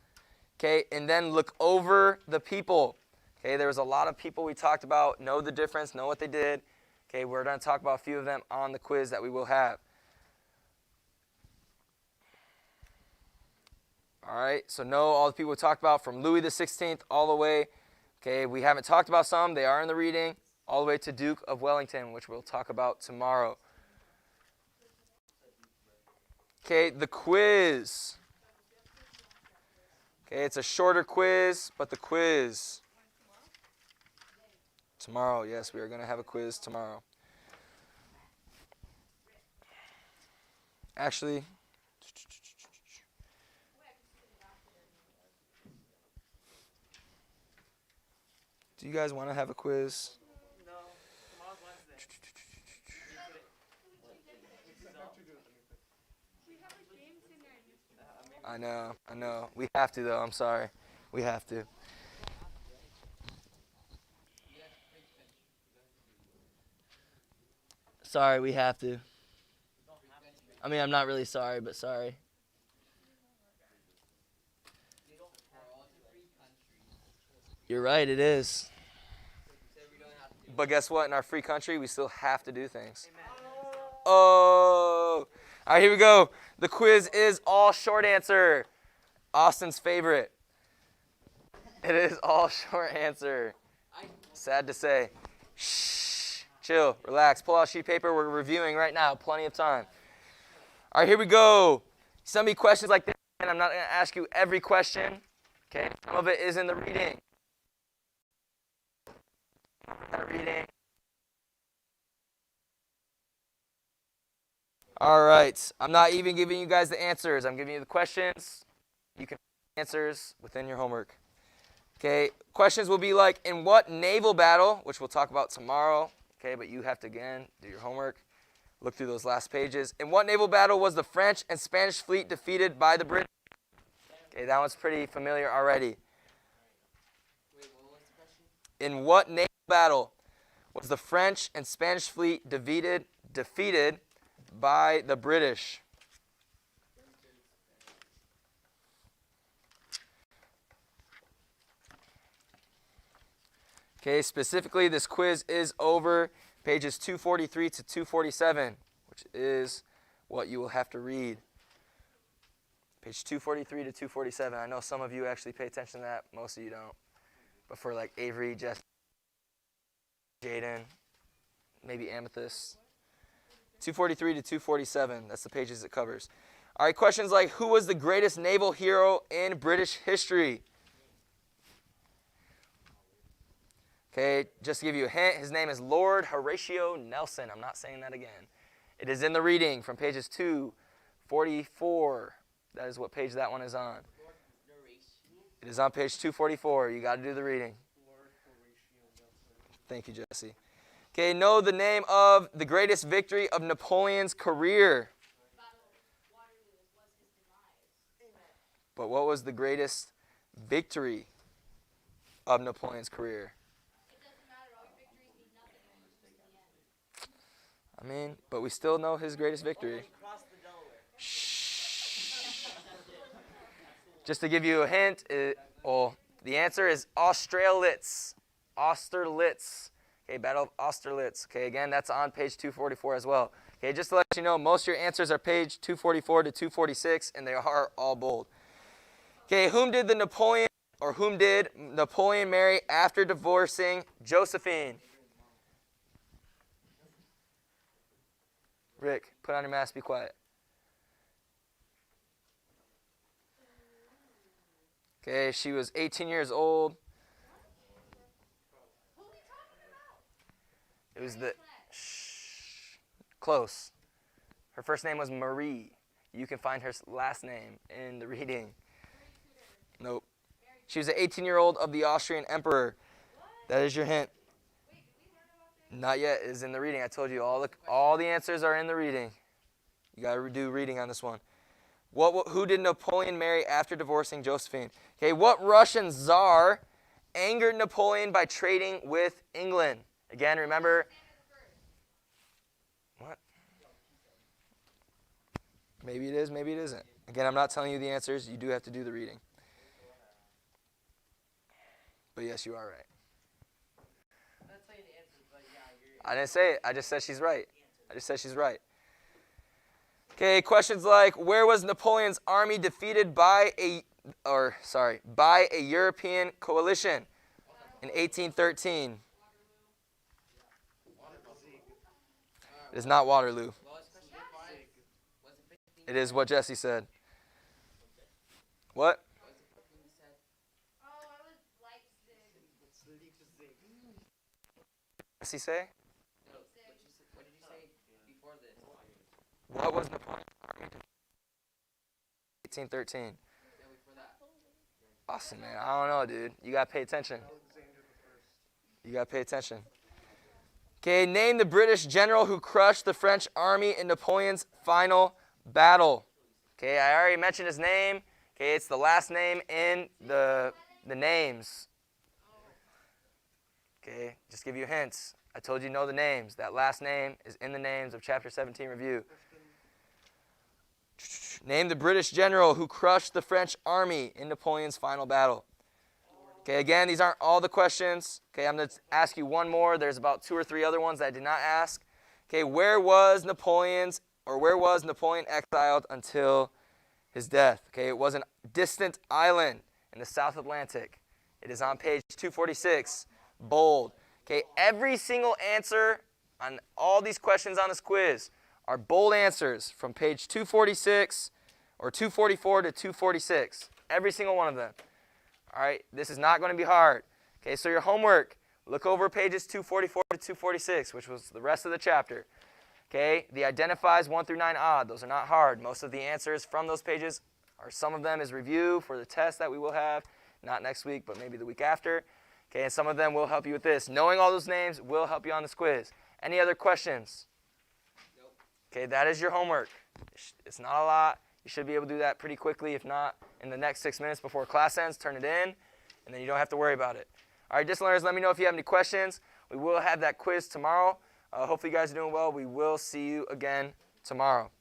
Okay, and then look over the people. Okay, there was a lot of people we talked about, know the difference, know what they did. Okay, we're going to talk about a few of them on the quiz that we will have. All right, so know all the people we talked about from Louis the 16th all the way. Okay, we haven't talked about some. They are in the reading. all the way to Duke of Wellington, which we'll talk about tomorrow. Okay, the quiz. Okay, it's a shorter quiz, but the quiz. Tomorrow, yes, we are going to have a quiz tomorrow. Actually, do you guys want to have a quiz? No, tomorrow's Wednesday. I know. We have to, though. I'm sorry. We have to. Sorry, we have to. I mean, I'm not really sorry, but sorry. You're right, it is. But guess what? In our free country, we still have to do things. Oh! All right, here we go. The quiz is all short answer. Austin's favorite. It is all short answer. Sad to say. Shh. Chill. Relax. Pull out a sheet of paper. We're reviewing right now. Plenty of time. All right, here we go. Some of you questions like this, and I'm not going to ask you every question. Okay? Some of it is in the reading. All right. I'm not even giving you guys the answers. I'm giving you the questions. You can answers within your homework. Okay. Questions will be like, in what naval battle, which we'll talk about tomorrow. Okay, but you have to, again, do your homework. Look through those last pages. In what naval battle was the French and Spanish fleet defeated by the British? Okay, that one's pretty familiar already. In what naval battle was the French and Spanish fleet defeated by the British? Okay, specifically, this quiz is over pages 243 to 247, which is what you will have to read. Page 243 to 247. I know some of you actually pay attention to that. Most of you don't. But for like Avery, Jess, Jaden, maybe Amethyst. 243 to 247. That's the pages it covers. All right, questions like, who was the greatest naval hero in British history? Okay, just to give you a hint, his name is Lord Horatio Nelson. I'm not saying that again. It is in the reading from pages 244. That is what page that one is on. It is on page 244. You got to do the reading. Thank you, Jesse. Okay, know the name of the greatest victory of Napoleon's career. But what was the greatest victory of Napoleon's career? I mean, but we still know his greatest victory. Shh. Just to give you a hint, the answer is Austerlitz. Austerlitz. Okay, Battle of Austerlitz. Okay, again, that's on page 244 as well. Okay, just to let you know, most of your answers are page 244 to 246, and they are all bold. Okay, whom did Napoleon marry after divorcing Josephine? Rick, put on your mask, be quiet. Okay, she was 18 years old. It was close. Her first name was Marie. You can find her last name in the reading. Nope. She was an 18-year-old of the Austrian emperor. That is your hint. Not yet. It is in the reading. I told you all the answers are in the reading. You got to do reading on this one. Who did Napoleon marry after divorcing Josephine? Okay, what Russian czar angered Napoleon by trading with England? Again, remember. What? Maybe it is, maybe it isn't. Again, I'm not telling you the answers. You do have to do the reading. But yes, you are right. I didn't say it. I just said she's right. Okay, questions like, where was Napoleon's army defeated by a European coalition in 1813? It is not Waterloo. Well, it's question 5. Was it 15? It is what Jesse said. What? Was it 15 you said? Oh, I was Leipzig. Jesse say? No, what did you say before this? What was Napoleon's army? 1813. Yeah, before that. Austin, man. I don't know, dude. You got to pay attention. You got to pay attention. Okay, name the British general who crushed the French army in Napoleon's final battle. Okay, I already mentioned his name. Okay, it's the last name in the names. Okay, just give you hints. I told you know the names. That last name is in the names of Chapter 17 review. Name the British general who crushed the French army in Napoleon's final battle. Okay, again, these aren't all the questions. Okay, I'm going to ask you one more. There's about 2 or 3 other ones that I did not ask. Okay, where was Napoleon exiled until his death? Okay, it was a distant island in the South Atlantic. It is on page 246, bold. Okay, every single answer on all these questions on this quiz are bold answers from page 246 or 244 to 246. Every single one of them. All right, this is not going to be hard. Okay, so your homework, look over pages 244 to 246, which was the rest of the chapter. Okay, the identifies 1 through 9 odd. Those are not hard. Most of the answers from those pages, or some of them is review for the test that we will have, not next week, but maybe the week after. Okay, and some of them will help you with this. Knowing all those names will help you on this quiz. Any other questions? Nope. Okay, that is your homework. It's not a lot. You should be able to do that pretty quickly. If not, in the next 6 minutes before class ends, turn it in, and then you don't have to worry about it. All right, distance learners, let me know if you have any questions. We will have that quiz tomorrow. Hopefully you guys are doing well. We will see you again tomorrow.